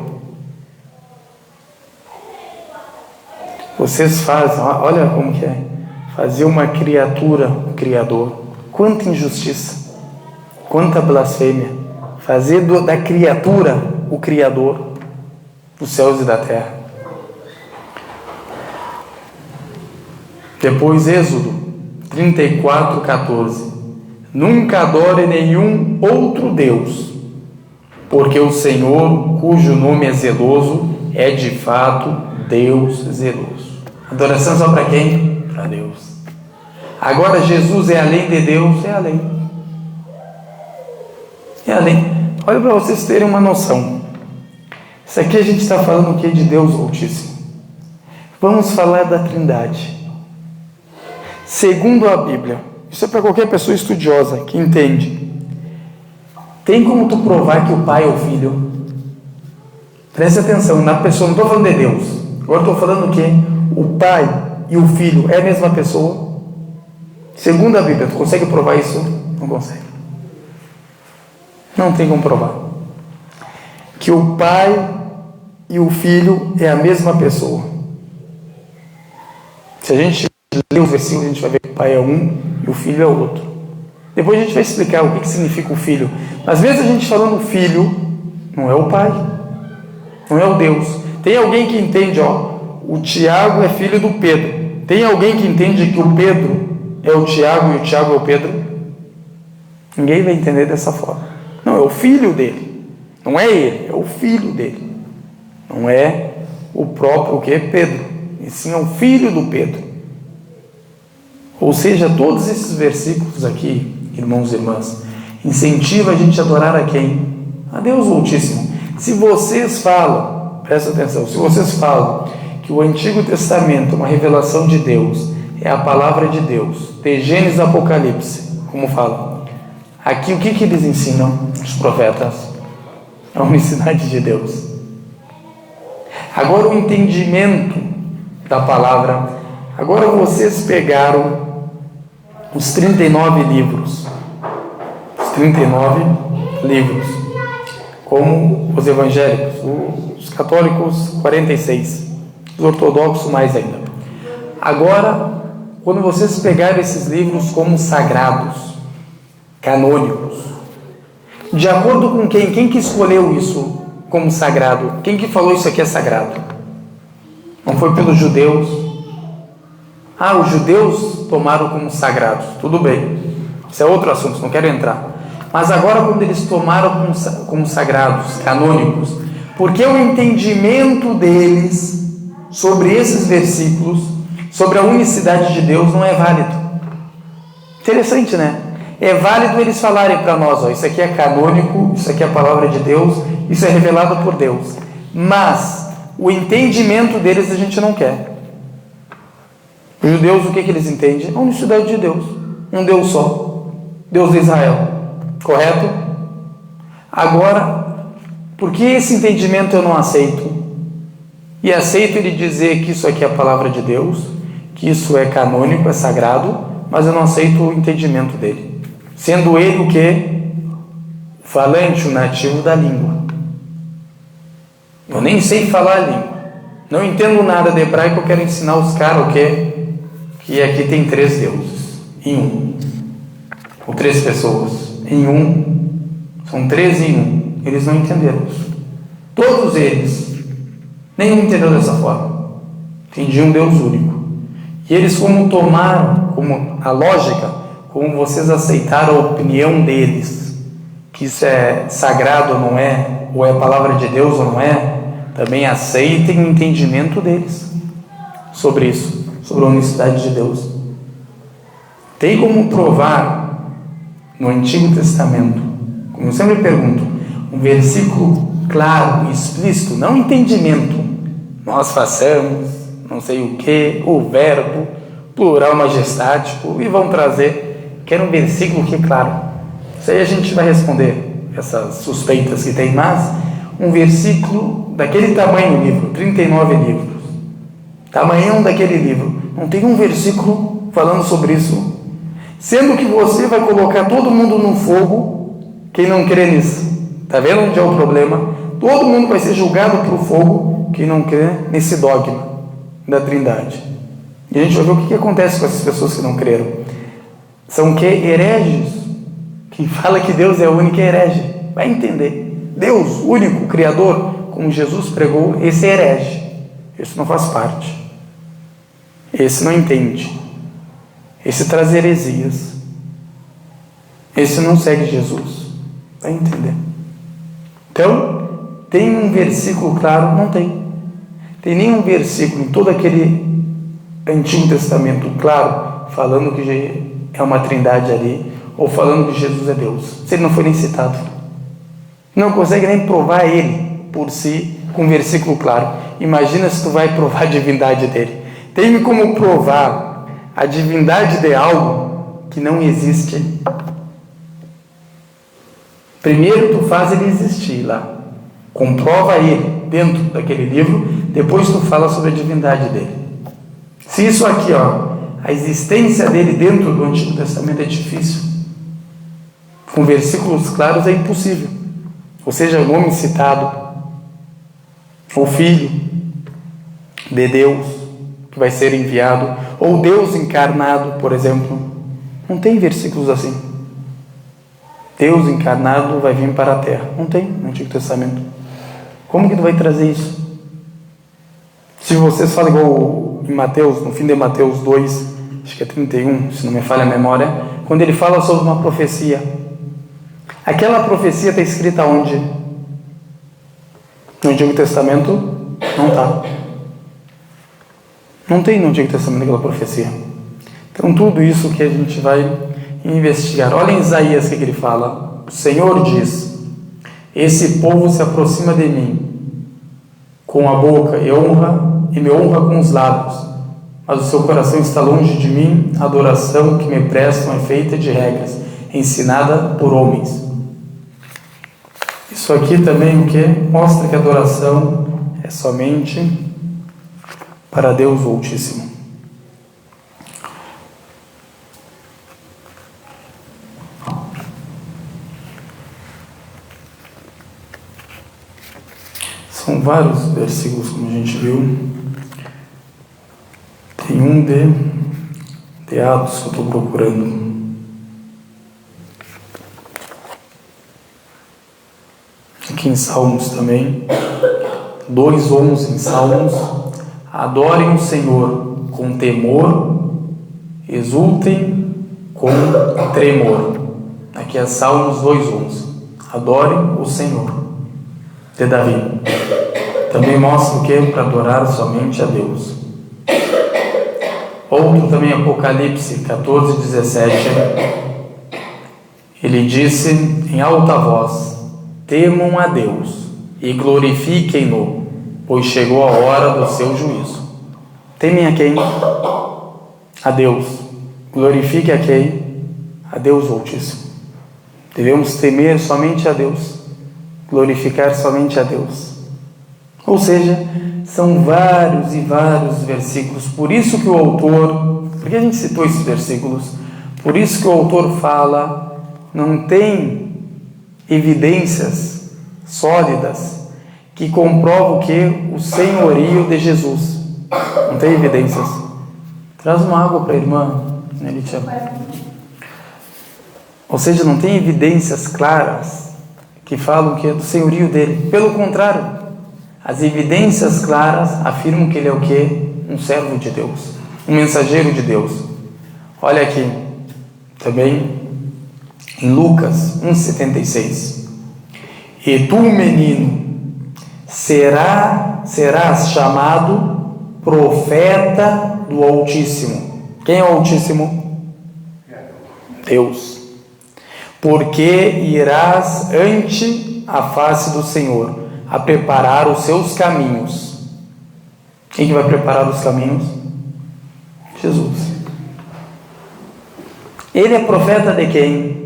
Vocês fazem, olha como que é, fazer uma criatura o Criador. Quanta injustiça, quanta blasfêmia. Fazer da criatura o Criador dos céus e da terra. Depois, Êxodo 34:14. Nunca adore nenhum outro Deus, porque o Senhor, cujo nome é zeloso, é de fato Deus zeloso. Adoração só para quem? Para Deus. Agora, Jesus é além de Deus? É além. É além. Olha para vocês terem uma noção. Isso aqui a gente está falando o que? De Deus Altíssimo. Vamos falar da Trindade. Segundo a Bíblia, isso é para qualquer pessoa estudiosa que entende. Tem como tu provar que o Pai é o Filho? Preste atenção, na pessoa, não estou falando de Deus. Agora estou falando que o Pai e o Filho é a mesma pessoa. Segundo a Bíblia, tu consegue provar isso? Não consegue. Não tem como provar. Que o Pai e o Filho é a mesma pessoa. Se a gente ler os versículos, a gente vai ver que o Pai é um e o Filho é outro. Depois a gente vai explicar o que significa o Filho. Às vezes a gente falando Filho, não é o Pai, não é o Deus. Tem alguém que entende, o Tiago é filho do Pedro. Tem alguém que entende que o Pedro é o Tiago e o Tiago é o Pedro? Ninguém vai entender dessa forma. Não, é o filho dele. Não é ele, é o filho dele. Não é o próprio que é Pedro, e sim é o filho do Pedro. Ou seja, todos esses versículos aqui, irmãos e irmãs, incentivam a gente a adorar a quem? A Deus Altíssimo. Se vocês falam, presta atenção, se vocês falam que o Antigo Testamento é uma revelação de Deus, é a palavra de Deus, de Gênesis a Apocalipse, como falam, aqui o que eles ensinam, os profetas? A unicidade de Deus. Agora o entendimento da palavra. Agora vocês pegaram os 39 livros. Os 39 livros. Como os evangélicos, os católicos 46, os ortodoxos mais ainda. Agora, quando vocês pegarem esses livros como sagrados, canônicos, de acordo com quem? Quem que escolheu isso como sagrado? Quem que falou isso aqui é sagrado? Não foi pelos judeus? Os judeus tomaram como sagrados. Tudo bem. Isso é outro assunto, não quero entrar. Mas agora, quando eles tomaram como sagrados, canônicos, porque o entendimento deles sobre esses versículos, sobre a unicidade de Deus, não é válido. Interessante, né? É válido eles falarem para nós, isso aqui é canônico, isso aqui é a palavra de Deus, isso é revelado por Deus. Mas o entendimento deles a gente não quer. Os judeus, o que eles entendem? A unicidade de Deus. Um Deus só. Deus de Israel. Correto? Agora, por que esse entendimento eu não aceito? E aceito ele dizer que isso aqui é a palavra de Deus, que isso é canônico, é sagrado, mas eu não aceito o entendimento dele. Sendo ele o quê? O falante, o nativo da língua. Eu nem sei falar a língua. Não entendo nada de hebraico, eu quero ensinar os caras o quê? Que aqui tem 3 deuses em um. Ou 3 pessoas em um. São 3 em um. Eles não entenderam isso. Todos eles. Nenhum entendeu dessa forma. Entendiam um Deus único. E eles como tomaram, como a lógica, como vocês aceitaram a opinião deles, que isso é sagrado ou não é, ou é a palavra de Deus ou não é, também aceitem o entendimento deles sobre isso, sobre a unicidade de Deus. Tem como provar no Antigo Testamento, como eu sempre pergunto, um versículo claro e explícito, não entendimento, nós façamos, não sei o que, o verbo, plural majestático, e vão trazer. Quero um versículo que, claro, isso aí a gente vai responder essas suspeitas que tem, mas um versículo daquele tamanho, livro, 39 livros, tamanhão daquele livro, não tem um versículo falando sobre isso, sendo que você vai colocar todo mundo no fogo, quem não crê nisso, está vendo onde é o problema? Todo mundo vai ser julgado para o fogo, quem não crê nesse dogma da Trindade. E a gente vai ver o que acontece com essas pessoas que não creram. São o que? Hereges. Quem fala que Deus é único é herege. Vai entender. Deus, único, Criador, como Jesus pregou, esse é herege. Esse não faz parte. Esse não entende. esse traz heresias, esse não segue Jesus. Vai entender? Então, tem um versículo claro? Não tem. Tem nenhum versículo em todo aquele Antigo Testamento claro, falando que é uma trindade ali, ou falando que Jesus é Deus. Se ele não foi nem citado. Não consegue nem provar ele por si com um versículo claro. Imagina se tu vai provar a divindade dele. Tem como provar a divindade de algo que não existe. Primeiro tu faz ele existir lá. Comprova ele dentro daquele livro, depois tu fala sobre a divindade dele. Se isso aqui, a existência dele dentro do Antigo Testamento é difícil, com versículos claros é impossível. Ou seja, o nome citado, o Filho de Deus que vai ser enviado, ou Deus encarnado, por exemplo, não tem versículos assim. Deus encarnado vai vir para a terra. Não tem no Antigo Testamento. Como que tu vai trazer isso? Se vocês falam igual em Mateus, no fim de Mateus 2, acho que é 31, se não me falha a memória, quando ele fala sobre uma profecia. Aquela profecia está escrita onde? No Antigo Testamento? Não está. Não tem no Antigo Testamento aquela profecia. Então tudo isso que a gente vai investigar. Olha em Isaías o que ele fala. O Senhor diz: esse povo se aproxima de mim com a boca e me honra com os lábios, mas o seu coração está longe de mim. A adoração que me prestam é feita de regras, ensinada por homens. Isso aqui também o que? Mostra que a adoração é somente para Deus o Altíssimo. São vários versículos, como a gente viu. Tem um de Atos que eu estou procurando. Aqui em Salmos também. 2:11 em Salmos. Adorem o Senhor com temor, exultem com tremor. Aqui é Salmos 2:11. Adorem o Senhor. De Davi. Também mostra o que? Para adorar somente a Deus. Outro também, Apocalipse 14:17. Ele disse em alta voz: temam a Deus e glorifiquem-no, pois chegou a hora do seu juízo. Temem a quem? A Deus. Glorifique a quem? A Deus Altíssimo. Devemos temer somente a Deus, glorificar somente a Deus. Ou seja, são vários e vários versículos. Por isso que o autor, porque a gente citou esses versículos, por isso que o autor fala, não tem evidências sólidas que comprovam que o senhorio de Jesus. Não tem evidências. Traz uma água para a irmã, né, Litia? Ou seja, não tem evidências claras que falam que é do senhorio dele. Pelo contrário, as evidências claras afirmam que ele é o quê? Um servo de Deus, um mensageiro de Deus. Olha aqui, também em Lucas 1:76. E tu, menino, serás chamado profeta do Altíssimo. Quem é o Altíssimo? Deus. Porque irás ante a face do Senhor a preparar os seus caminhos. Quem que vai preparar os caminhos? Jesus. Ele é profeta de quem?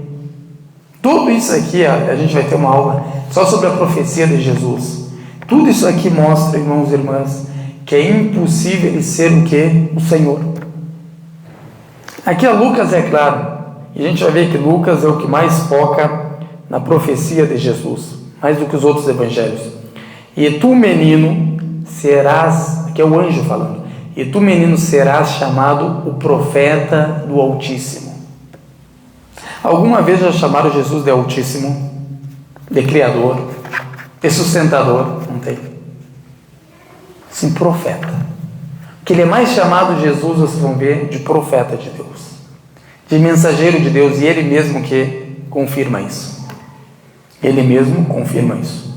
Tudo isso aqui, a gente vai ter uma aula só sobre a profecia de Jesus. Tudo isso aqui mostra, irmãos e irmãs, que é impossível ele ser o quê? O Senhor. Aqui a Lucas é claro, e a gente vai ver que Lucas é o que mais foca na profecia de Jesus, mais do que os outros evangelhos. E tu, menino, serás, aqui é o anjo falando, e tu, menino, serás chamado o profeta do Altíssimo. Alguma vez já chamaram Jesus de Altíssimo, de Criador, de Sustentador? Não tem. Sim, profeta. Que ele é mais chamado, Jesus, vocês vão ver, de profeta de Deus. de mensageiro de Deus, e ele mesmo que confirma isso. Ele mesmo confirma isso.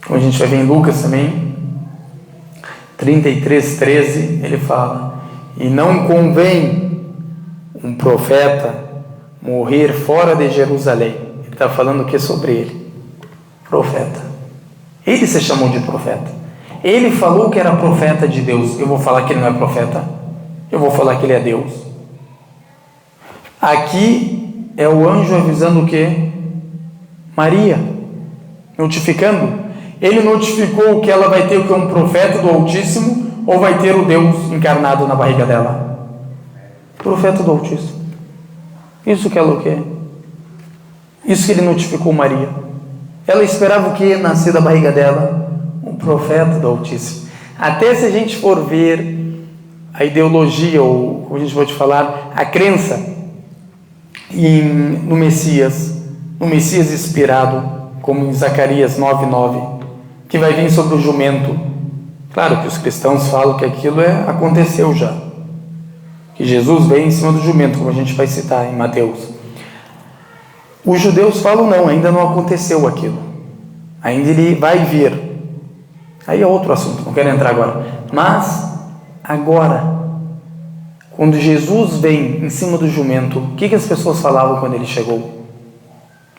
Como a gente vai ver em Lucas também, 33:13, ele fala: e não convém um profeta morrer fora de Jerusalém. Ele está falando o que sobre ele? Profeta. Ele se chamou de profeta. Ele falou que era profeta de Deus. Eu vou falar que ele não é profeta? Eu vou falar que ele é Deus? Aqui é o anjo avisando o quê? Maria, notificando. Ele notificou que ela vai ter o que? Um profeta do Altíssimo, ou vai ter o Deus encarnado na barriga dela? Profeta do Altíssimo. Isso que ela o quê? Isso que ele notificou Maria. Ela esperava o que nascer da barriga dela? Um profeta do Altíssimo. Até se a gente for ver a ideologia, ou como a gente pode falar, a crença no Messias inspirado, como em Zacarias 9:9, que vai vir sobre o jumento. Claro que os cristãos falam que aquilo aconteceu já, que Jesus veio em cima do jumento, como a gente vai citar em Mateus. Os judeus falam não, ainda não aconteceu aquilo, ainda ele vai vir. Aí é outro assunto, não quero entrar agora. Mas agora, quando Jesus vem em cima do jumento, o que as pessoas falavam quando ele chegou?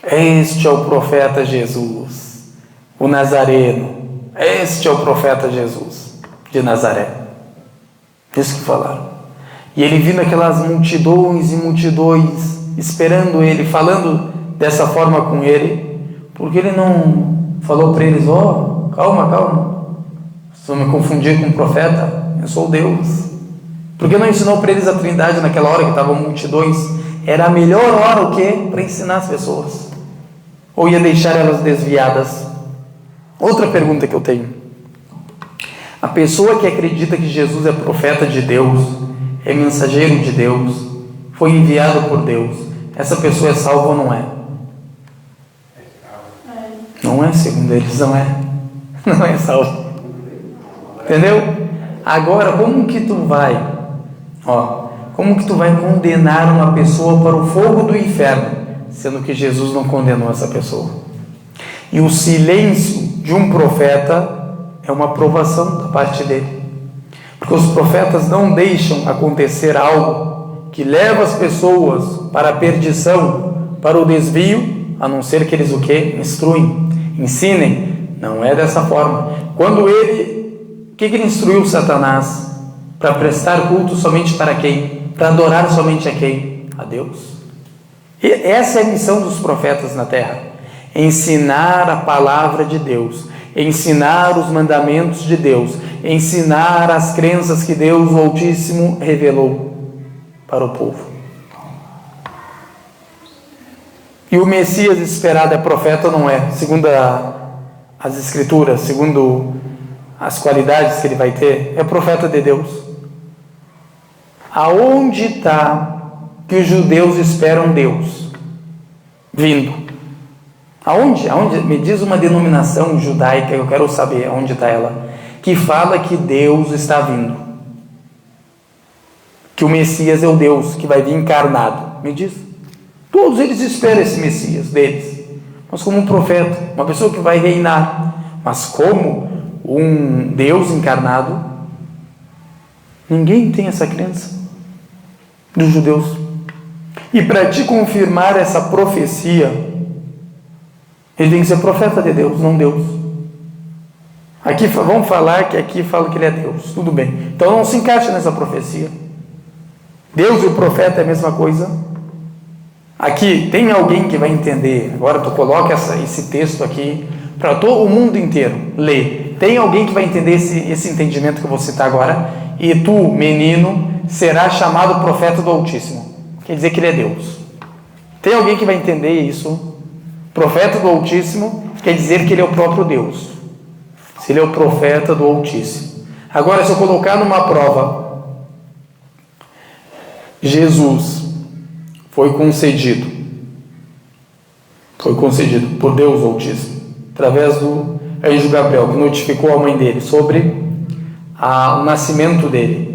Este é o profeta Jesus, o Nazareno. Este é o profeta Jesus de Nazaré. Isso que falaram. E ele vindo aquelas multidões e multidões esperando ele, falando dessa forma com ele, porque ele não falou para eles: calma, vocês vão me confundir com um profeta, eu sou Deus. Porque não ensinou para eles a Trindade naquela hora que estavam multidões? Era a melhor hora o quê? Para ensinar as pessoas, ou ia deixar elas desviadas? Outra pergunta que eu tenho: a pessoa que acredita que Jesus é profeta de Deus, é mensageiro de Deus, foi enviado por Deus, essa pessoa é salva ou não é? Não é, segundo eles, não é salvo. Entendeu? Agora, como que tu vai condenar uma pessoa para o fogo do inferno, sendo que Jesus não condenou essa pessoa? E o silêncio de um profeta é uma aprovação da parte dele, porque os profetas não deixam acontecer algo que leva as pessoas para a perdição, para o desvio, a não ser que eles o quê? Instruem, ensinem. Não é dessa forma. Quando o que ele instruiu Satanás? Para prestar culto somente para quem? Para adorar somente a quem? A Deus. E essa é a missão dos profetas na terra: ensinar a palavra de Deus, ensinar os mandamentos de Deus, ensinar as crenças que Deus, o Altíssimo, revelou para o povo. E o Messias esperado é profeta ou não é? Segundo as Escrituras, segundo as qualidades que ele vai ter, é profeta de Deus. Aonde está que os judeus esperam Deus vindo? Aonde? Me diz uma denominação judaica, eu quero saber onde está ela, que fala que Deus está vindo, que o Messias é o Deus que vai vir encarnado. Me diz. Todos eles esperam esse Messias deles, mas como um profeta, uma pessoa que vai reinar. Mas como um Deus encarnado, ninguém tem essa crença dos judeus. E para te confirmar essa profecia, ele tem que ser profeta de Deus, não Deus. Aqui vamos falar que aqui fala que ele é Deus, tudo bem, então não se encaixa nessa profecia. Deus e o profeta é a mesma coisa. Aqui tem alguém que vai entender. Agora tu coloca esse texto aqui para todo o mundo inteiro ler. Tem alguém que vai entender esse entendimento que eu vou citar agora? E tu, menino, serás chamado profeta do Altíssimo. Quer dizer que ele é Deus. Tem alguém que vai entender isso? Profeta do Altíssimo quer dizer que ele é o próprio Deus. Se ele é o profeta do Altíssimo. Agora, se eu colocar numa prova, Jesus foi concedido por Deus Altíssimo, através do anjo Gabriel, que notificou a mãe dele sobre o nascimento dele.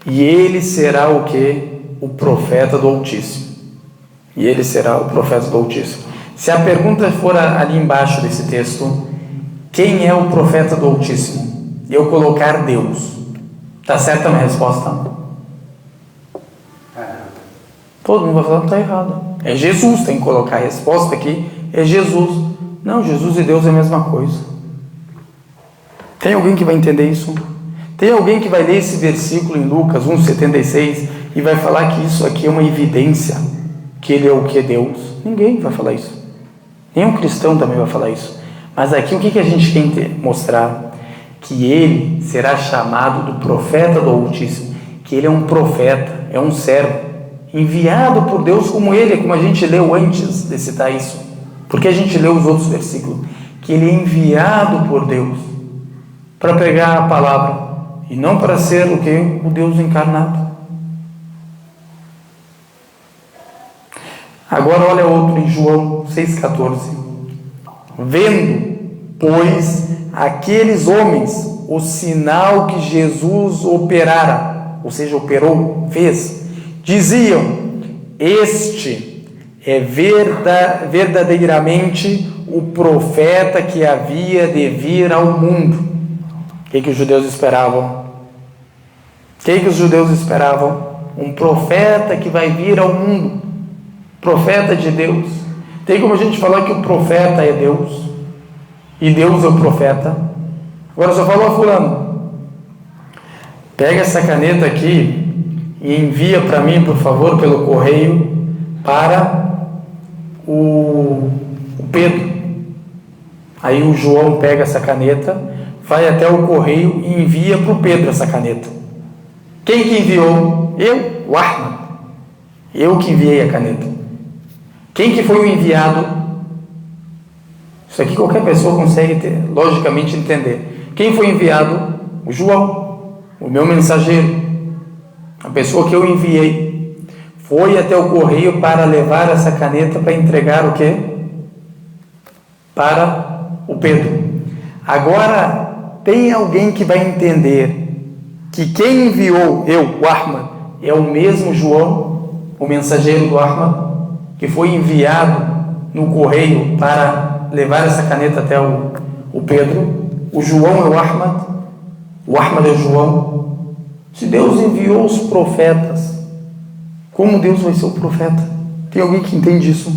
E ele será o quê? o profeta do Altíssimo. E ele será o profeta do Altíssimo. Se a pergunta for ali embaixo desse texto, quem é o profeta do Altíssimo? E eu colocar Deus, está certa a minha resposta? Todo mundo vai falar que está errado. É Jesus, tem que colocar a resposta aqui, é Jesus. Não, Jesus e Deus é a mesma coisa. Tem alguém que vai entender isso? Tem alguém que vai ler esse versículo em Lucas 1,76 e vai falar que isso aqui é uma evidência que ele é o que? Deus? Ninguém vai falar isso. Nenhum cristão também vai falar isso. Mas aqui o que a gente quer mostrar? Que ele será chamado do profeta do Altíssimo, que ele é um profeta, é um servo, enviado por Deus como ele, como a gente leu antes de citar isso. Porque a gente leu os outros versículos, que ele é enviado por Deus para pregar a palavra, e não para ser o que? O Deus encarnado. Agora olha outro em João 6,14. Vendo, pois, aqueles homens o sinal que Jesus operara, ou seja, operou, fez, diziam: este é verdadeiramente o profeta que havia de vir ao mundo. O que os judeus esperavam? O que os judeus esperavam? Um profeta que vai vir ao mundo, profeta de Deus. Tem como a gente falar que o profeta é Deus e Deus é o profeta? Agora só falou a fulano, pega essa caneta aqui e envia para mim, por favor, pelo correio, para o Pedro. Aí o João pega essa caneta, vai até o correio e envia para o Pedro essa caneta. Quem que enviou? Eu, o Ahmad. Eu que enviei a caneta. Quem que foi o enviado? Isso aqui qualquer pessoa consegue logicamente entender. Quem foi enviado? O João, o meu mensageiro, a pessoa que eu enviei, foi até o correio para levar essa caneta para entregar o quê? Para o Pedro. Agora, tem alguém que vai entender que quem enviou eu, o Ahmad, é o mesmo João, o mensageiro do Ahmad, que foi enviado no correio para levar essa caneta até o Pedro. O João é o Ahmad é o João. Se Deus enviou os profetas, como Deus vai ser o profeta? Tem alguém que entende isso?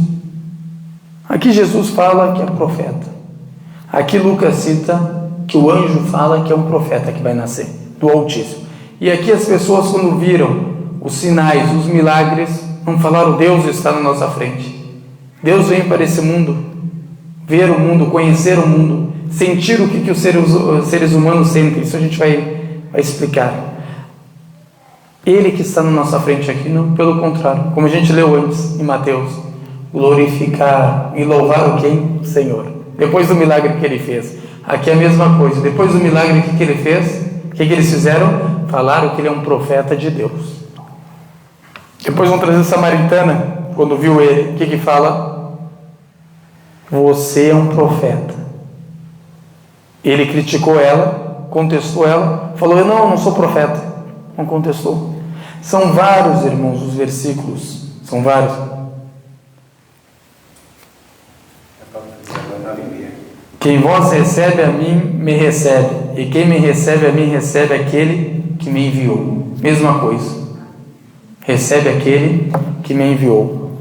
Aqui Jesus fala que é profeta. Aqui Lucas cita que o anjo fala que é um profeta que vai nascer, do Altíssimo. E aqui as pessoas, quando viram os sinais, os milagres, não falaram: Deus está na nossa frente. Deus vem para esse mundo, ver o mundo, conhecer o mundo, sentir o que os seres humanos sentem. Isso a gente vai explicar. Ele que está na nossa frente aqui, não, pelo contrário, como a gente leu antes em Mateus, glorificar e louvar o quem? O Senhor. Depois do milagre que ele fez. Aqui é a mesma coisa. Depois do milagre que ele fez, o que eles fizeram? Falaram que ele é um profeta de Deus. Depois vão trazer a samaritana, quando viu ele, o que fala? Você é um profeta. Ele criticou ela, contestou ela, falou: eu não sou profeta. Não contestou. São vários, irmãos, os versículos. São vários. Quem vós recebe a mim, me recebe. E quem me recebe a mim, recebe aquele que me enviou. Mesma coisa. Recebe aquele que me enviou.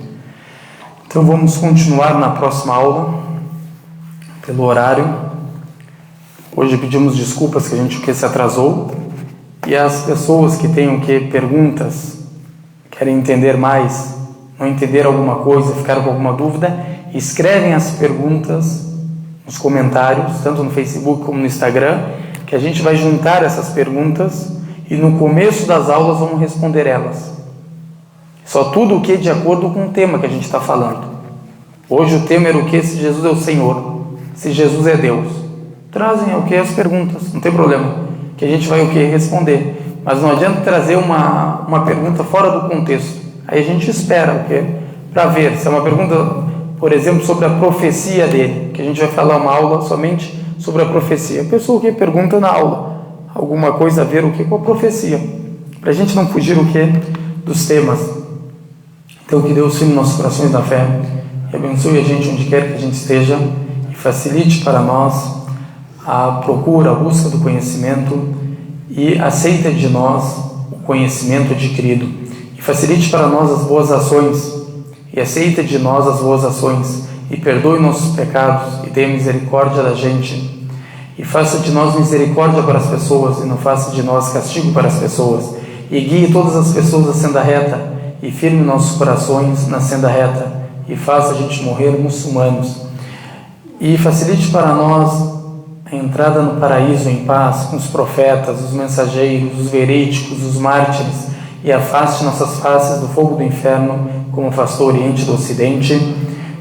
Então vamos continuar na próxima aula, pelo horário. Hoje pedimos desculpas que a gente se atrasou. E as pessoas que tenham perguntas, querem entender mais, não entender alguma coisa, ficaram com alguma dúvida, escrevem as perguntas nos comentários, tanto no Facebook como no Instagram, que a gente vai juntar essas perguntas e no começo das aulas vamos responder elas. Só tudo o que de acordo com o tema que a gente está falando. Hoje o tema era o que? Se Jesus é o Senhor, se Jesus é Deus. Trazem o que? As perguntas, não tem problema, que a gente vai o que? Responder. Mas não adianta trazer uma pergunta fora do contexto. Aí a gente espera o que? Para ver se é uma pergunta, por exemplo, sobre a profecia dele, que a gente vai falar uma aula somente sobre a profecia. A pessoa que pergunta na aula alguma coisa a ver o que com a profecia, para a gente não fugir o que? dos temas. Então, que Deus firme nossos corações na fé e abençoe a gente onde quer que a gente esteja e facilite para nós a procura, a busca do conhecimento e aceita de nós o conhecimento adquirido e facilite para nós as boas ações e aceita de nós as boas ações e perdoe nossos pecados e tenha misericórdia da gente e faça de nós misericórdia para as pessoas e não faça de nós castigo para as pessoas e guie todas as pessoas à senda reta e firme nossos corações na senda reta e faça a gente morrer muçulmanos e facilite para nós a entrada no paraíso em paz com os profetas, os mensageiros, os verídicos, os mártires e afaste nossas faces do fogo do inferno como afastou o Oriente do Ocidente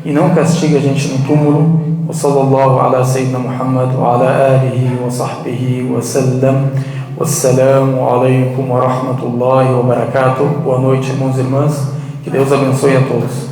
e não castigue a gente no túmulo. Wa sallallahu ala sayyidina Muhammad wa ala alihi wa sahbihi wa sallam. Wassalamu alaikum wa rahmatullahi wa barakatuh. Boa noite, irmãos e irmãs. Que Deus abençoe a todos.